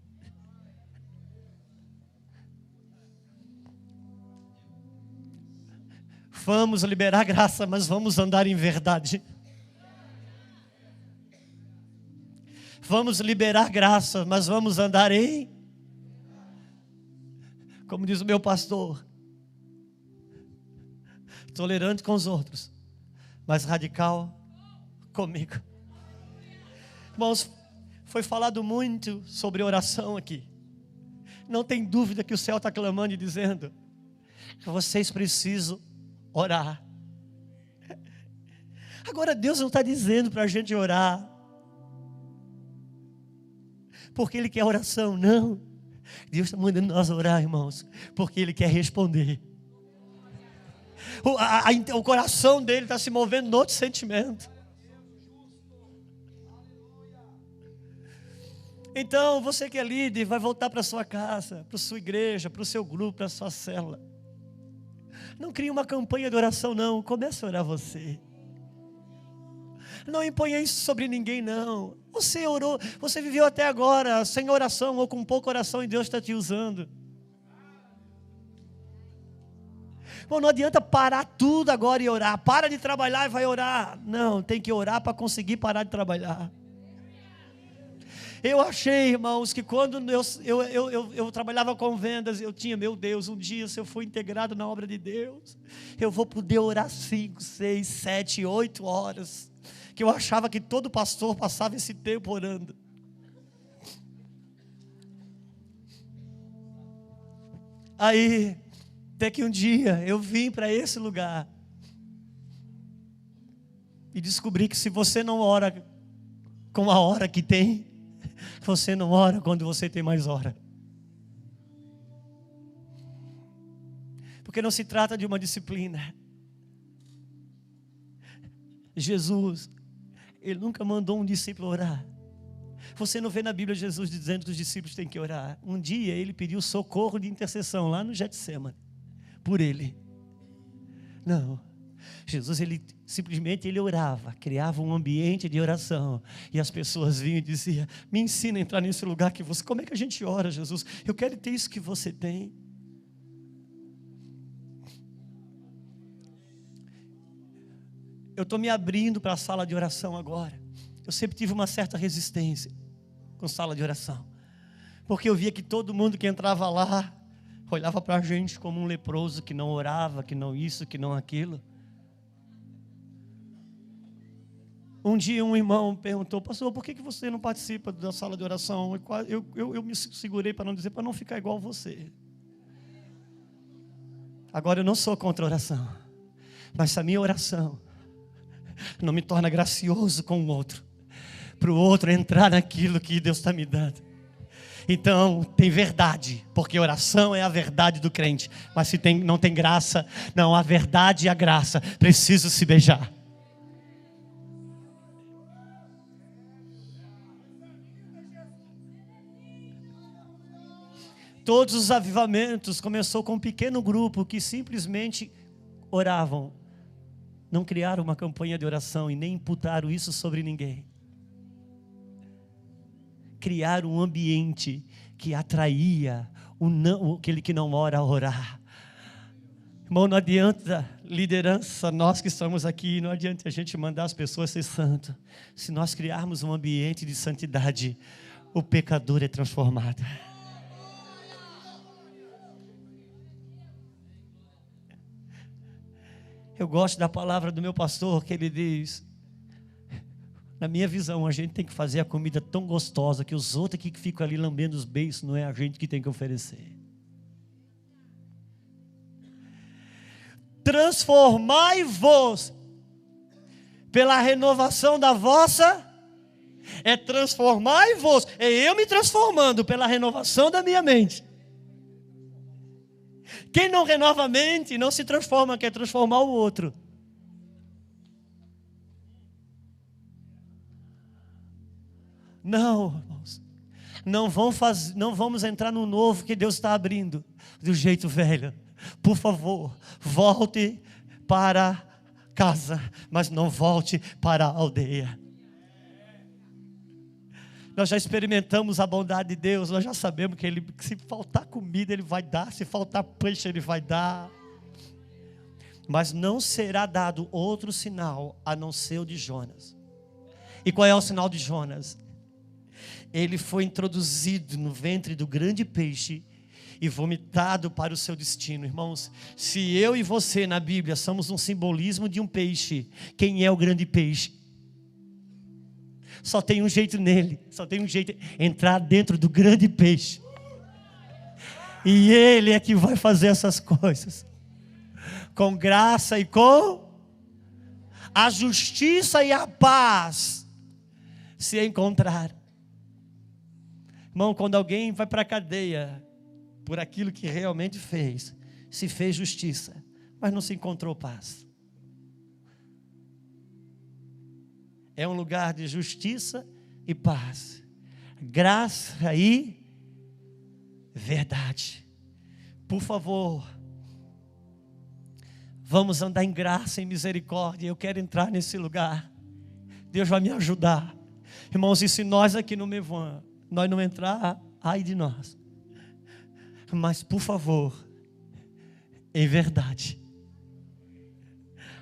S2: Vamos liberar graça, mas vamos andar em verdade. Vamos liberar graça, mas vamos andar em, como diz o meu pastor, tolerante com os outros, mas radical comigo. Irmãos, foi falado muito sobre oração aqui. Não tem dúvida que o céu está clamando e dizendo que vocês precisam orar. Agora Deus não está dizendo para a gente orar porque Ele quer oração, não. Deus está mandando nós orar, irmãos, porque Ele quer responder. O coração dele está se movendo em outro sentimento. Então, você que é líder, vai voltar para a sua casa, para a sua igreja, para o seu grupo, para a sua célula. Não crie uma campanha de oração, não. Comece a orar você. Não imponha isso sobre ninguém, não. Você orou, você viveu até agora sem oração ou com pouca oração e Deus está te usando. Bom, não adianta parar tudo agora e orar. Para de trabalhar e vai orar. Não, tem que orar para conseguir parar de trabalhar. Eu achei, irmãos, que quando eu trabalhava com vendas, eu tinha, meu Deus, um dia se eu for integrado na obra de Deus, eu vou poder orar 5, 6, 7, 8 horas, que eu achava que todo pastor passava esse tempo orando. Aí, até que um dia eu vim para esse lugar e descobri que se você não ora com a hora que tem, você não ora quando você tem mais hora. Porque não se trata de uma disciplina. Jesus, Ele nunca mandou um discípulo orar. Você não vê na Bíblia Jesus dizendo que os discípulos têm que orar. Um dia Ele pediu socorro de intercessão lá no Getsemane, por Ele. Não, Jesus Ele orava, criava um ambiente de oração. E as pessoas vinham e diziam: me ensina a entrar nesse lugar que você... Como é que a gente ora, Jesus? Eu quero ter isso que você tem. Eu estou me abrindo para a sala de oração agora. Eu sempre tive uma certa resistência com sala de oração, porque eu via que todo mundo que entrava lá olhava para a gente como um leproso que não orava, que não isso, que não aquilo. Um dia um irmão perguntou: pastor, por que você não participa da sala de oração? Eu me segurei para não dizer, para não ficar igual você. Agora eu não sou contra a oração, mas se a minha oração não me torna gracioso com o outro, para o outro entrar naquilo que Deus está me dando, então tem verdade, porque oração é a verdade do crente. Mas se não tem graça, não, a verdade e a graça precisam se beijar. Todos os avivamentos começou com um pequeno grupo que simplesmente oravam. Não criaram uma campanha de oração e nem imputaram isso sobre ninguém. Criaram um ambiente que atraía aquele que não ora a orar. Irmão, não adianta liderança, nós que estamos aqui, não adianta a gente mandar as pessoas ser santos. Se nós criarmos um ambiente de santidade, o pecador é transformado. Eu gosto da palavra do meu pastor, que ele diz: na minha visão, a gente tem que fazer a comida tão gostosa que os outros que ficam ali lambendo os beiços, não é a gente que tem que oferecer. Transformai-vos pela renovação da vossa... É transformai-vos, é eu me transformando pela renovação da minha mente. Quem não renova a mente não se transforma, quer transformar o outro. Não, irmãos, não vamos entrar no novo que Deus está abrindo do jeito velho. Por favor, volte para casa, mas não volte para a aldeia. Nós já experimentamos a bondade de Deus, nós já sabemos que se faltar comida Ele vai dar, se faltar peixe Ele vai dar. Mas não será dado outro sinal a não ser o de Jonas. E qual é o sinal de Jonas? Ele foi introduzido no ventre do grande peixe e vomitado para o seu destino. Irmãos, se eu e você na Bíblia somos um simbolismo de um peixe, quem é o grande peixe? Só tem um jeito nele, só tem um jeito: entrar dentro do grande peixe. E Ele é que vai fazer essas coisas, com graça e com a justiça e a paz se encontrar. Irmão, quando alguém vai para a cadeia por aquilo que realmente fez, se fez justiça, mas não se encontrou paz. É um lugar de justiça e paz, graça e verdade. Por favor, vamos andar em graça e misericórdia. Eu quero entrar nesse lugar. Deus vai me ajudar. Irmãos, e se nós aqui no Mevan, nós não entrar, ai de nós. Mas por favor, em verdade.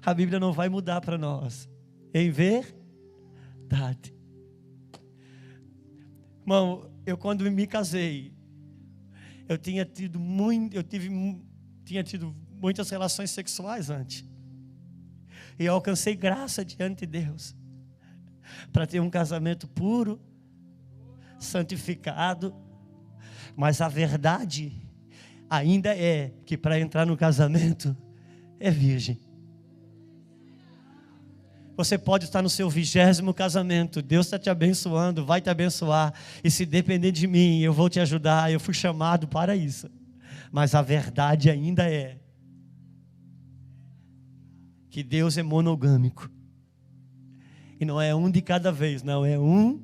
S2: A Bíblia não vai mudar para nós. Em verdade. Irmão, eu quando me casei, eu tinha tido muitas relações sexuais antes. E eu alcancei graça diante de Deus para ter um casamento puro, santificado. Mas a verdade ainda é que para entrar no casamento é virgem. Você pode estar no seu 20º casamento, Deus está te abençoando, vai te abençoar, e se depender de mim, eu vou te ajudar, eu fui chamado para isso. Mas a verdade ainda é que Deus é monogâmico, e não é um de cada vez, não, é um.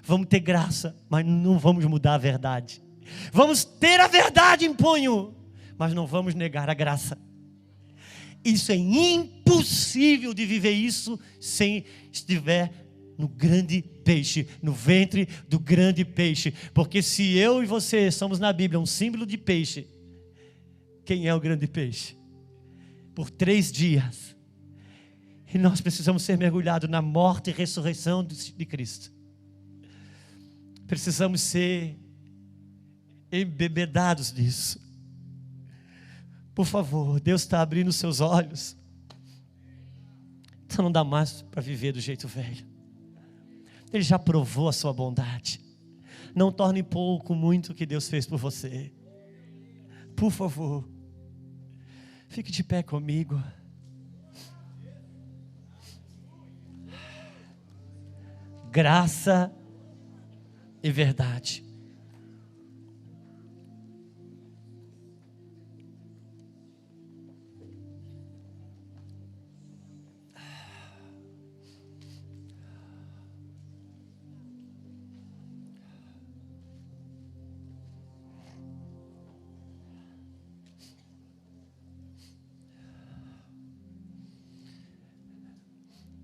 S2: Vamos ter graça, mas não vamos mudar a verdade. Vamos ter a verdade em punho, mas não vamos negar a graça. Isso é impossível de viver isso sem estiver no grande peixe, no ventre do grande peixe. Porque se eu e você somos na Bíblia um símbolo de peixe, quem é o grande peixe? Por 3 dias. E nós precisamos ser mergulhados na morte e ressurreição de Cristo. Precisamos ser embebedados nisso. Por favor, Deus está abrindo os seus olhos. Então não dá mais para viver do jeito velho. Ele já provou a sua bondade. Não torne pouco muito o que Deus fez por você. Por favor, fique de pé comigo. Graça e verdade.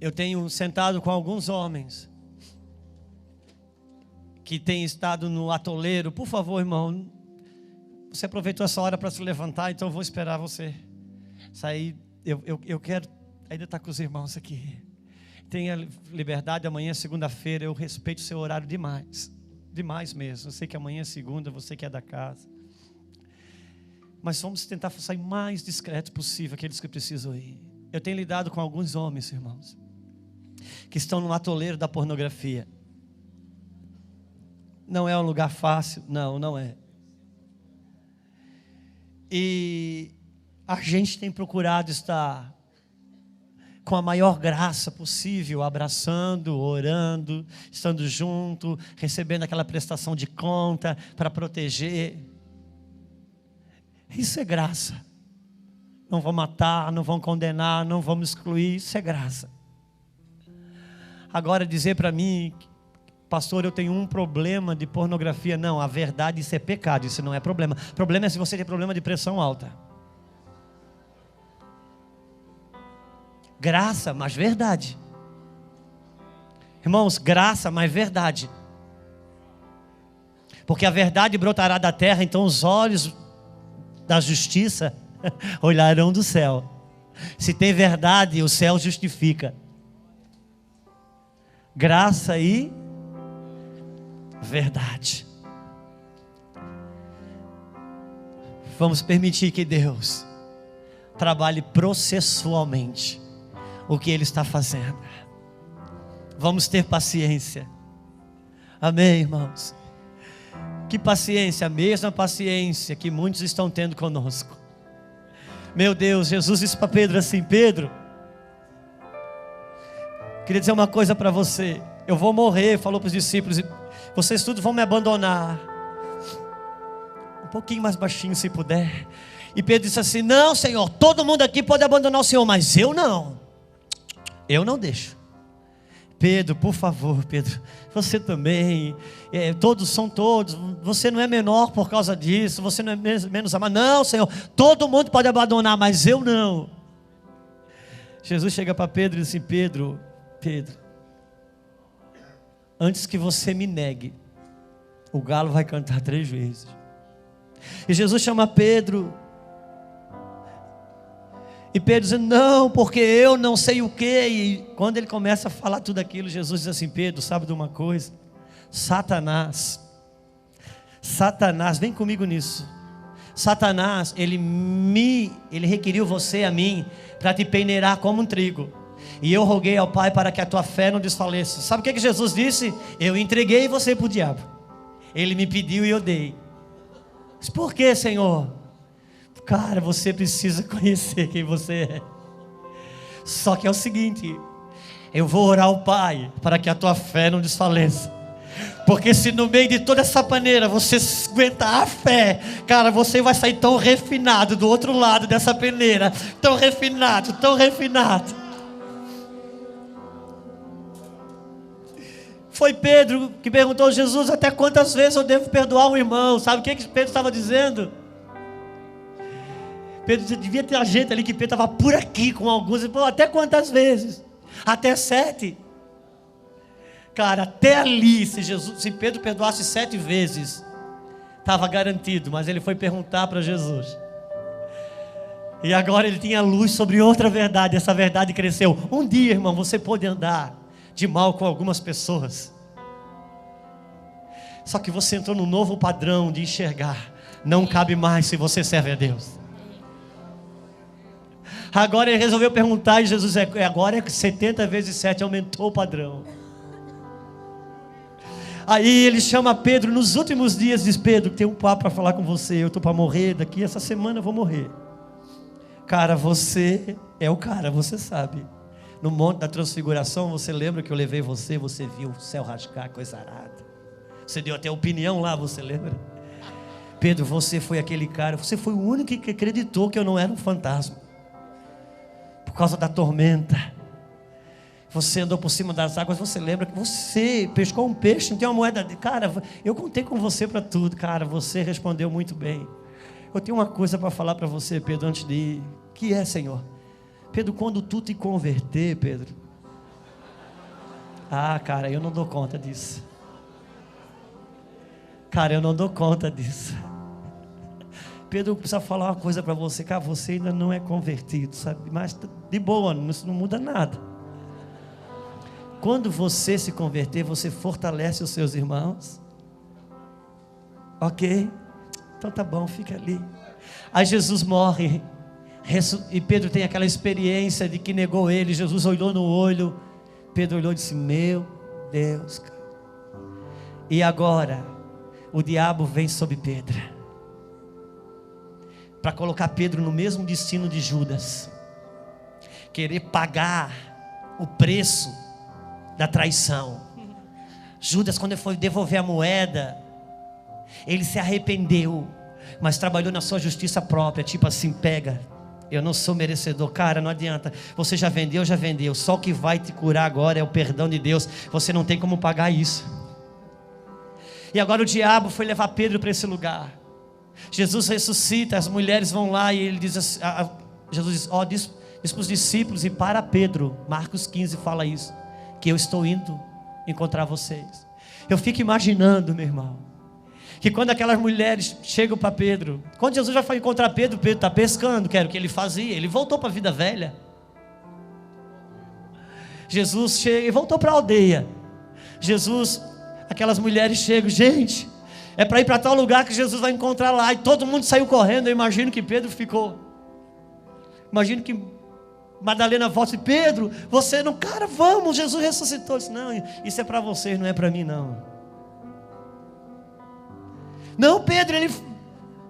S2: Eu tenho sentado com alguns homens que têm estado no atoleiro. Por favor, irmão, você aproveitou essa hora para se levantar, então eu vou esperar você sair. Eu quero ainda estar com os irmãos aqui. Tenha liberdade, amanhã é segunda-feira, eu respeito o seu horário demais. Demais mesmo. Eu sei que amanhã é segunda, você que é da casa. Mas vamos tentar sair mais discreto possível, aqueles que precisam ir. Eu tenho lidado com alguns homens, irmãos, que estão no atoleiro da pornografia. Não é um lugar fácil, não é. E a gente tem procurado estar com a maior graça possível, abraçando, orando, estando junto, recebendo aquela prestação de conta para proteger. Isso é graça. Não vão matar, não vão condenar, não vamos excluir, isso é graça. Agora dizer para mim, pastor, eu tenho um problema de pornografia. Não, a verdade, isso é pecado, isso não é problema. Problema é se você tem problema de pressão alta. Graça, mas verdade. Irmãos, graça, mas verdade. Porque a verdade brotará da terra, então os olhos da justiça olharão do céu. Se tem verdade, o céu justifica. Graça e verdade. Vamos permitir que Deus trabalhe processualmente o que Ele está fazendo. Vamos ter paciência. Amém, irmãos? Que paciência, a mesma paciência que muitos estão tendo conosco. Meu Deus, Jesus disse para Pedro assim: Pedro, queria dizer uma coisa para você. Eu vou morrer, falou para os discípulos, e vocês todos vão me abandonar. Um pouquinho mais baixinho se puder. E Pedro disse assim: não, Senhor, todo mundo aqui pode abandonar o Senhor, mas eu não. Eu não deixo. Pedro, por favor, Pedro, você também, todos são todos, você não é menor por causa disso, você não é menos amado. Não, Senhor, todo mundo pode abandonar, mas eu não. Jesus chega para Pedro e diz assim: Pedro, antes que você me negue, o galo vai cantar 3 vezes. E Jesus chama Pedro, e Pedro diz: não, porque eu não sei o que. E quando ele começa a falar tudo aquilo, Jesus diz assim: Pedro, sabe de uma coisa? Satanás, vem comigo nisso. Satanás, ele requeriu você a mim para te peneirar como um trigo. E eu roguei ao Pai para que a tua fé não desfaleça. Sabe o que Jesus disse? Eu entreguei você para o diabo. Ele me pediu e eu dei. Mas por que, Senhor? Cara, você precisa conhecer quem você é. Só que é o seguinte: eu vou orar ao Pai para que a tua fé não desfaleça. Porque se no meio de toda essa peneira você aguentar a fé, cara, você vai sair tão refinado do outro lado dessa peneira. Tão refinado, tão refinado. Foi Pedro que perguntou a Jesus: até quantas vezes eu devo perdoar um irmão? Sabe o que Pedro estava dizendo? Pedro devia ter a gente ali, que Pedro estava por aqui com alguns. Pô, até quantas vezes? Até 7. Cara, até ali, se Pedro perdoasse 7 vezes, estava garantido. Mas ele foi perguntar para Jesus. E agora ele tinha luz sobre outra verdade. Essa verdade cresceu. Um dia, irmão, você pode andar de mal com algumas pessoas. Só que você entrou num novo padrão de enxergar. Não cabe mais se você serve a Deus. Agora ele resolveu perguntar, e Jesus, agora é 70 vezes 7, aumentou o padrão. Aí ele chama Pedro nos últimos dias, diz: Pedro, tem um papo para falar com você, eu estou para morrer, daqui essa semana eu vou morrer. Cara, você é o cara, você sabe. No Monte da Transfiguração, você lembra que eu levei você, você viu o céu rasgar, coisa arada. Você deu até opinião lá, você lembra? Pedro, você foi aquele cara, você foi o único que acreditou que eu não era um fantasma. Por causa da tormenta, você andou por cima das águas. Você lembra que você pescou um peixe, não tem uma moeda. Cara, eu contei com você para tudo. Cara, você respondeu muito bem. Eu tenho uma coisa para falar para você, Pedro, antes de ir. Que é, Senhor? Pedro, quando tu te converter, Pedro. Cara, eu não dou conta disso. Cara, eu não dou conta disso. Pedro, precisa falar uma coisa para você. Cara, você ainda não é convertido, sabe? Mas de boa, isso não muda nada. Quando você se converter, você fortalece os seus irmãos. Ok? Então tá bom, fica ali. Aí Jesus morre. E Pedro tem aquela experiência de que negou ele. Jesus olhou no olho. Pedro olhou e disse: meu Deus. E agora, o diabo vem sobre Pedro, para colocar Pedro no mesmo destino de Judas. Querer pagar o preço da traição. Judas, quando ele foi devolver a moeda, ele se arrependeu, mas trabalhou na sua justiça própria. Tipo assim, pega, eu não sou merecedor. Cara, não adianta, você já vendeu. Só o que vai te curar agora é o perdão de Deus. Você não tem como pagar isso. E agora o diabo foi levar Pedro para esse lugar. Jesus ressuscita, as mulheres vão lá e ele diz assim, Jesus diz, diz para os discípulos e para Pedro, Marcos 15 fala isso, que eu estou indo encontrar vocês. Eu fico imaginando, meu irmão, que quando aquelas mulheres chegam para Pedro, quando Jesus vai encontrar Pedro, Pedro está pescando, que era o que ele fazia, ele voltou para a vida velha. Jesus chega e voltou para a aldeia. Aquelas mulheres chegam, gente, é para ir para tal lugar que Jesus vai encontrar lá. E todo mundo saiu correndo. Eu imagino que Pedro ficou. Imagino que Madalena volta e disse: Pedro, você não... Cara, vamos, Jesus ressuscitou. Eu disse: não, isso é para vocês, não é para mim não. Não, Pedro,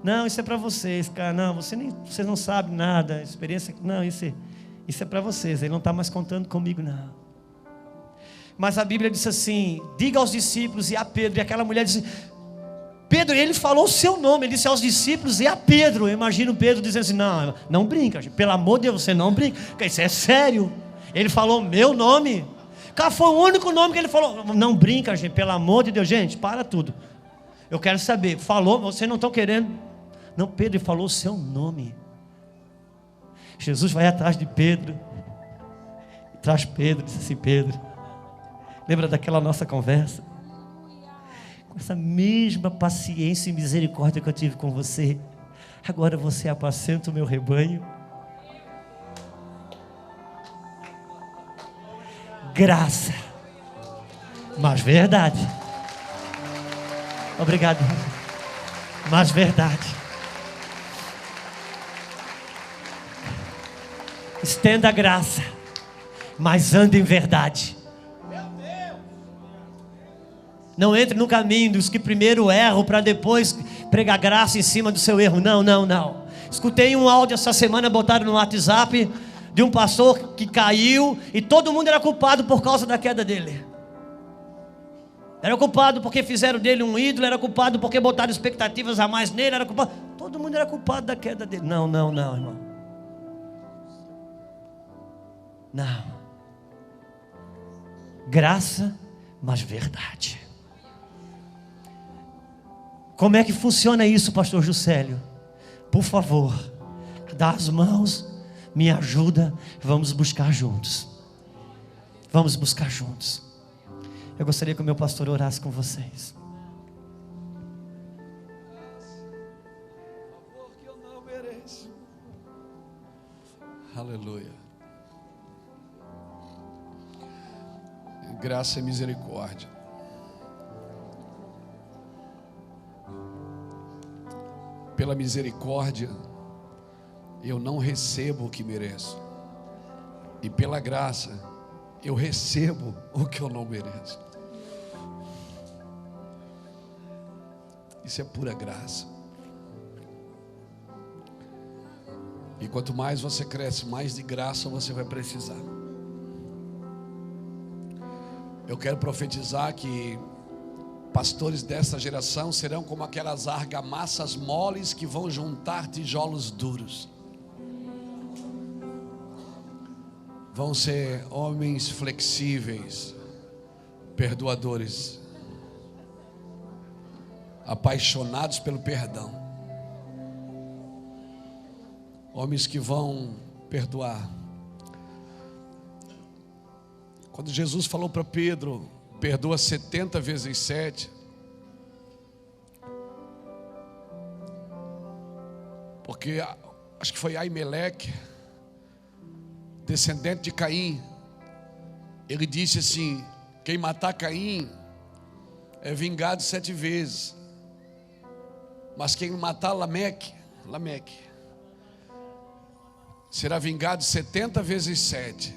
S2: não, isso é para vocês, cara. Não, vocês não sabem nada. Experiência... Não, isso é para vocês. Ele não está mais contando comigo, não. Mas a Bíblia diz assim: diga aos discípulos e a Pedro. E aquela mulher disse: Pedro, ele falou o seu nome. Ele disse aos discípulos e a Pedro. Eu imagino Pedro dizendo assim: não brinca, pelo amor de Deus, você não brinca, isso é sério. Ele falou meu nome. Cara, foi o único nome que ele falou. Não brinca, gente, pelo amor de Deus. Gente, para tudo. Eu quero saber, falou, vocês não estão querendo. Não, Pedro, ele falou o seu nome. Jesus vai atrás de Pedro, traz Pedro, disse assim: Pedro, lembra daquela nossa conversa? Com essa mesma paciência e misericórdia que eu tive com você, agora você apacenta o meu rebanho. Graça, mas verdade. Obrigado. Mas verdade. Estenda a graça, mas anda em verdade. Não entre no caminho dos que primeiro erram para depois pregar graça em cima do seu erro. Não, não, não. Escutei um áudio essa semana, botaram no WhatsApp, de um pastor que caiu e todo mundo era culpado por causa da queda dele. Era culpado porque fizeram dele um ídolo, era culpado porque botaram expectativas a mais nele, era culpado. Todo mundo era culpado da queda dele. Não, não, não, irmão. Não. Graça, mas verdade. Como é que funciona isso, pastor Juscelio? Por favor, dá as mãos, me ajuda, vamos buscar juntos. Vamos buscar juntos. Eu gostaria que o meu pastor orasse com vocês.
S1: Favor que eu não mereço. Aleluia. Graça e misericórdia. Pela misericórdia, eu não recebo o que mereço. E pela graça, eu recebo o que eu não mereço. Isso é pura graça. E quanto mais você cresce, mais de graça você vai precisar. Eu quero profetizar que pastores dessa geração serão como aquelas argamassas moles que vão juntar tijolos duros. Vão ser homens flexíveis, perdoadores, apaixonados pelo perdão. Homens que vão perdoar. Quando Jesus falou para Pedro, perdoa 70 vezes 7. Porque acho que foi Aimeleque, descendente de Caim. Ele disse assim: quem matar Caim é vingado 7 vezes. Mas quem matar Lameque será vingado 70 vezes 7.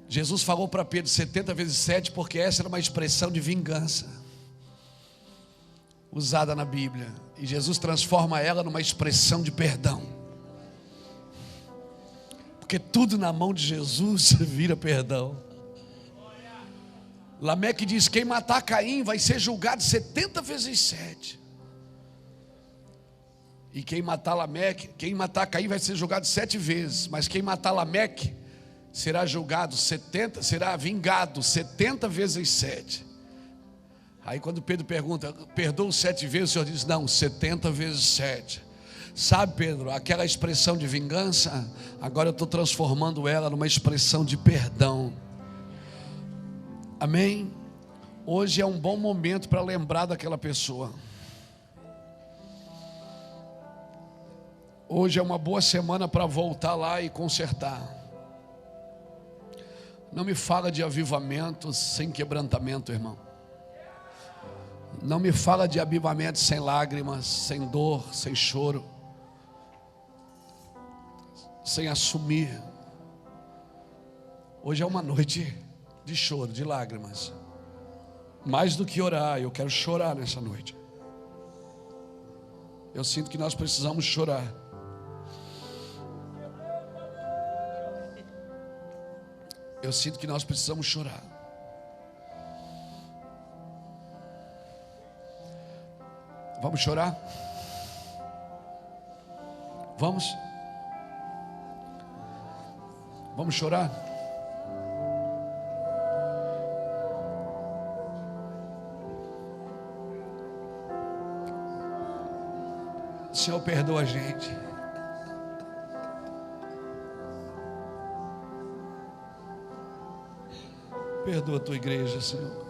S1: Jesus falou para Pedro 70 vezes 7, porque essa era uma expressão de vingança usada na Bíblia, e Jesus transforma ela numa expressão de perdão, porque tudo na mão de Jesus vira perdão. Lameque diz: quem matar Caim vai ser julgado 70 vezes 7. E quem matar Caim vai ser julgado 7 vezes, mas quem matar Lameque será julgado 70, será vingado 70 vezes 7. Aí quando Pedro pergunta: perdoa 7 vezes? O Senhor diz: não, 70 vezes 7. Sabe, Pedro, aquela expressão de vingança, agora eu estou transformando ela numa expressão de perdão. Amém? Hoje é um bom momento para lembrar daquela pessoa. Hoje é uma boa semana para voltar lá e consertar. Não me fala de avivamento sem quebrantamento, irmão. Não me fala de avivamento sem lágrimas, sem dor, sem choro, sem assumir. Hoje é uma noite de choro, de lágrimas. Mais do que orar, eu quero chorar nessa noite. Eu sinto que nós precisamos chorar. Eu sinto que nós precisamos chorar. Vamos chorar? Vamos? Vamos chorar? O Senhor perdoa a gente. Perdoa a tua igreja, Senhor.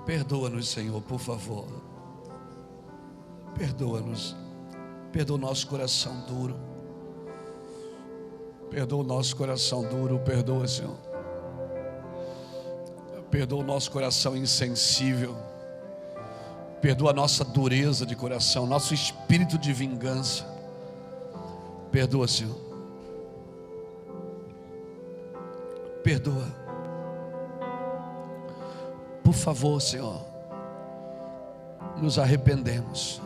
S1: Perdoa-nos, Senhor, por favor. Perdoa-nos. Perdoa o nosso coração duro. Perdoa o nosso coração duro. Perdoa, Senhor. Perdoa o nosso coração insensível. Perdoa a nossa dureza de coração, nosso espírito de vingança. Perdoa, Senhor. Perdoa. Por favor, Senhor, nos arrependemos.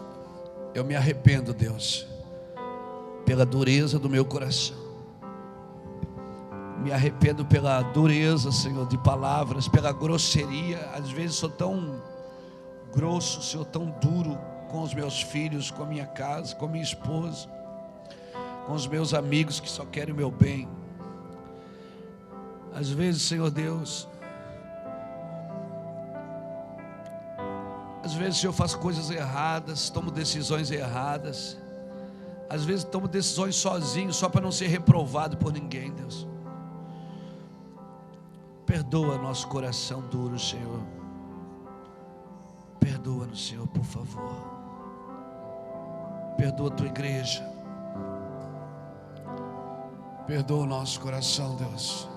S1: Eu me arrependo, Deus, pela dureza do meu coração. Me arrependo pela dureza, Senhor, de palavras, pela grosseria. Às vezes sou tão grosso, Senhor, tão duro com os meus filhos, com a minha casa, com a minha esposa, com os meus amigos que só querem o meu bem. Às vezes, Senhor Deus, às vezes, Senhor, eu faço coisas erradas, tomo decisões erradas. Às vezes tomo decisões sozinho, só para não ser reprovado por ninguém, Deus. Perdoa nosso coração duro, Senhor. Perdoa-nos, Senhor, por favor. Perdoa a tua igreja. Perdoa o nosso coração, Deus.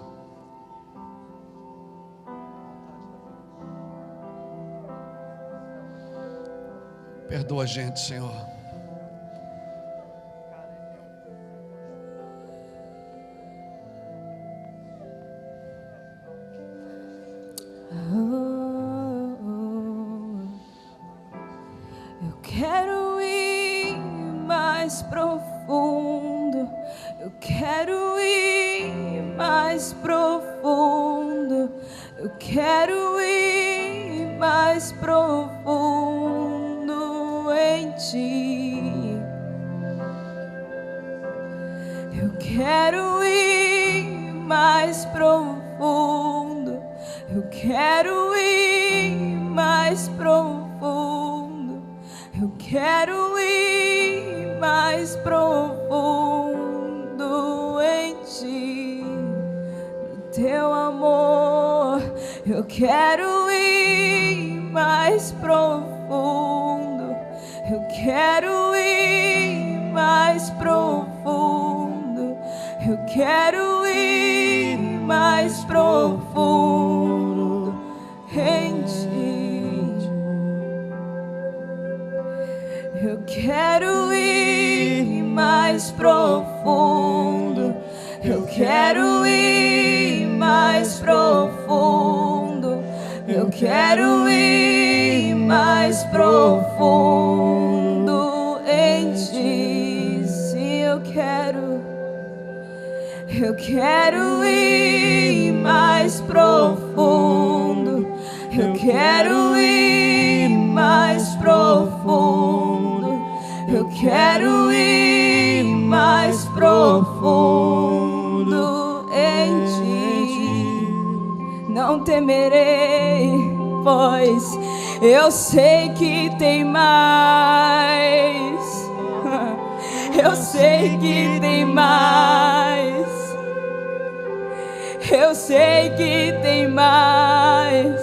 S1: Perdoa a gente, Senhor.
S3: Eu quero ir mais profundo. Eu quero ir mais profundo. Eu quero ir mais profundo em ti. Eu quero ir mais profundo. Eu quero ir mais profundo. Eu quero ir mais profundo em ti, no teu amor. Eu quero ir mais profundo. Eu quero ir mais profundo. Eu quero ir mais profundo em ti. Eu quero ir mais profundo. Eu quero ir mais profundo. Eu quero ir mais profundo em ti. Sim, eu quero. Eu quero ir mais profundo. Eu quero ir mais profundo. Eu quero ir mais profundo em ti. Não temerei, pois eu sei que tem mais. Eu sei que tem mais. Eu sei que tem mais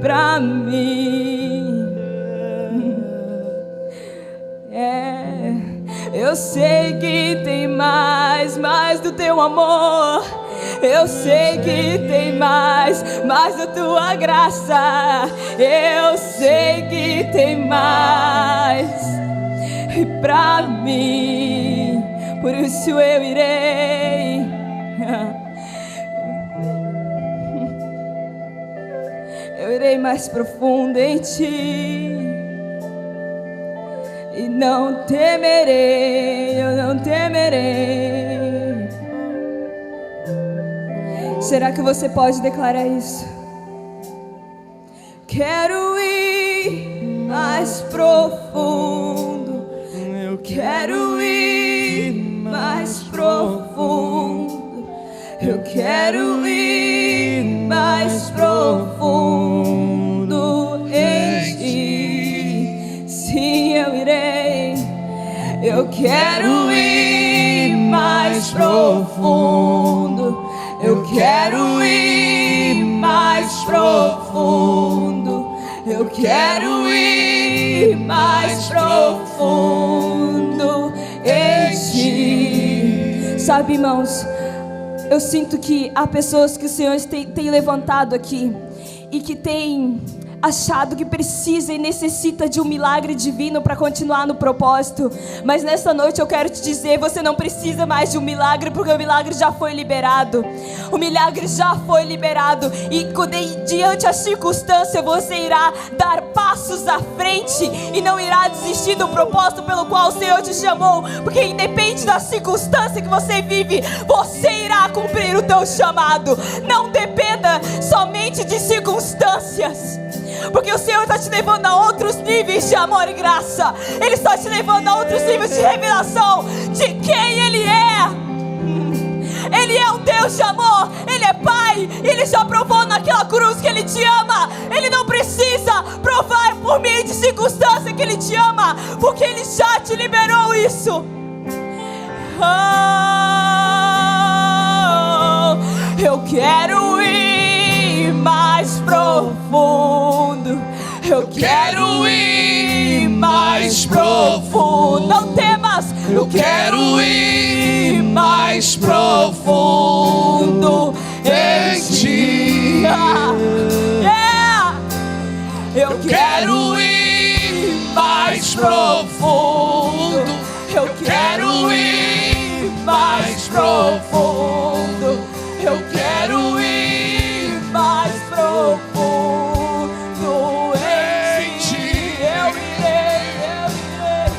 S3: pra mim. Eu sei que tem mais do teu amor. Eu sei que tem mais da tua graça. Eu sei que tem mais pra mim. Por isso eu irei. Eu irei mais profundo em ti. E não temerei, eu não temerei. Será que você pode declarar isso? Quero ir mais profundo. Eu quero ir mais profundo. Eu quero ir mais profundo em ti. Sim, eu irei. Eu quero ir mais profundo. Eu quero ir mais profundo. Eu quero ir mais profundo em ti. Sabe, irmãos, eu sinto que há pessoas que o Senhor tem levantado aqui e que tem achado que precisa e necessita de um milagre divino para continuar no propósito. Mas nessa noite eu quero te dizer, você não precisa mais de um milagre, porque o milagre já foi liberado. O milagre já foi liberado. E diante a circunstância, você irá dar passos à frente e não irá desistir do propósito pelo qual o Senhor te chamou, porque independente da circunstância que você vive, você irá cumprir o teu chamado. Não dependa somente de circunstâncias, porque o Senhor está te levando a outros níveis de amor e graça. Ele está te levando a outros níveis de revelação de quem Ele é. Ele é um Deus de amor. Ele é Pai. Ele já provou naquela cruz que Ele te ama. Ele não precisa provar por meio de circunstância que Ele te ama, porque Ele já te liberou isso. Eu quero ir mais profundo. Eu quero ir mais profundo. Não temas. Eu quero ir mais profundo em ti. Eu quero ir mais profundo. Eu quero ir mais profundo. Eu quero ir mais profundo em ti. Eu irei.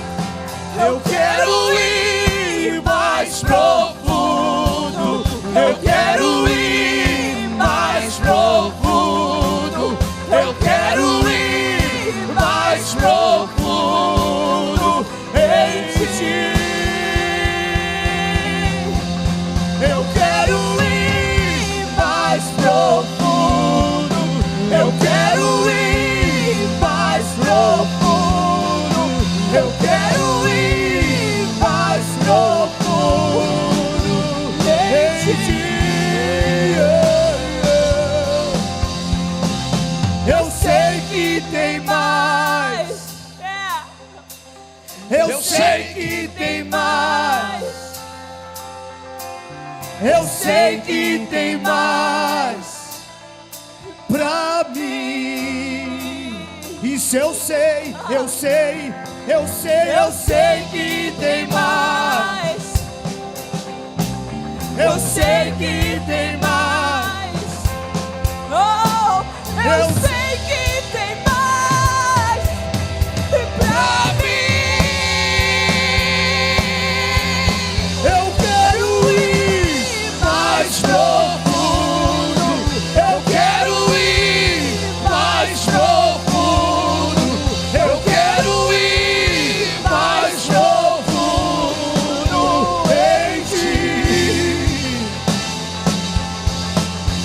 S3: Eu quero ir mais profundo. Eu quero ir mais profundo. Eu quero ir mais profundo em ti. Eu quero ir mais profundo. Eu quero ir mais profundo. Eu quero ir mais profundo em ti. Eu sei que tem mais. Eu sei que tem mais. Eu sei que tem mais pra mim. Isso eu sei, eu sei, eu sei, eu sei que tem mais. Eu sei que tem mais. Oh, eu sei que tem mais pra mim. Eu quero ir mais profundo. Eu quero ir mais profundo. Eu quero ir mais profundo em ti.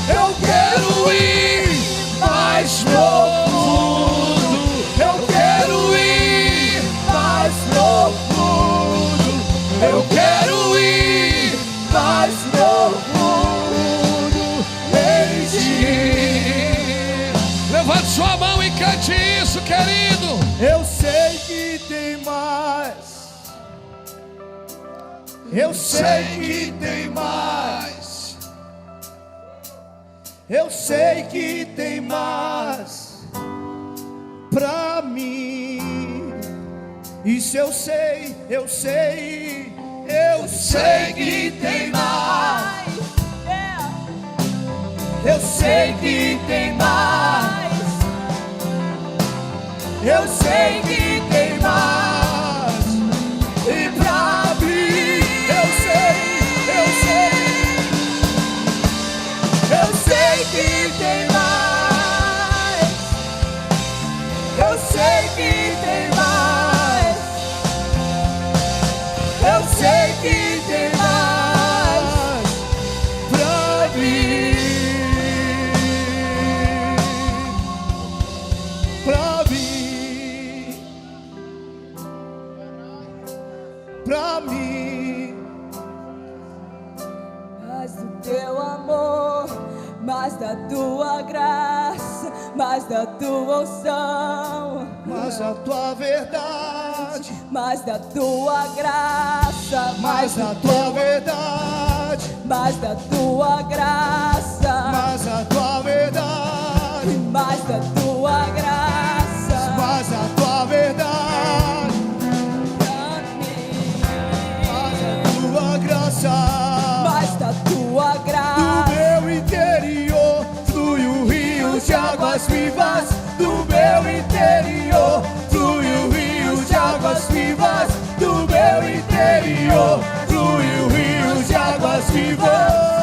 S3: Eu quero ir mais profundo. Eu quero ir mais profundo. Eu quero ir mais profundo em ti.
S1: Levante sua mão e cante isso, querido.
S4: Eu sei que tem mais. Eu sei que tem mais. Eu sei que tem mais pra mim. Isso eu sei, eu sei, eu sei que tem mais. Eu sei que tem mais. Eu sei que tem mais. E pra mim, eu sei, eu sei. Eu sei que tem mais. Eu sei que tem mais. Eu sei que tem mais pra mim. Pra mim. Pra mim.
S3: Mais do teu amor, mais da tua graça, mais da tua unção,
S4: Mas a tua verdade,
S3: mais da tua graça,
S4: mais da tua verdade,
S3: mais da tua graça,
S4: mais a tua verdade,
S3: mais da tua graça.
S4: águas vivas do meu interior. Flui o rio de águas vivas do meu interior. Flui o rio de águas vivas.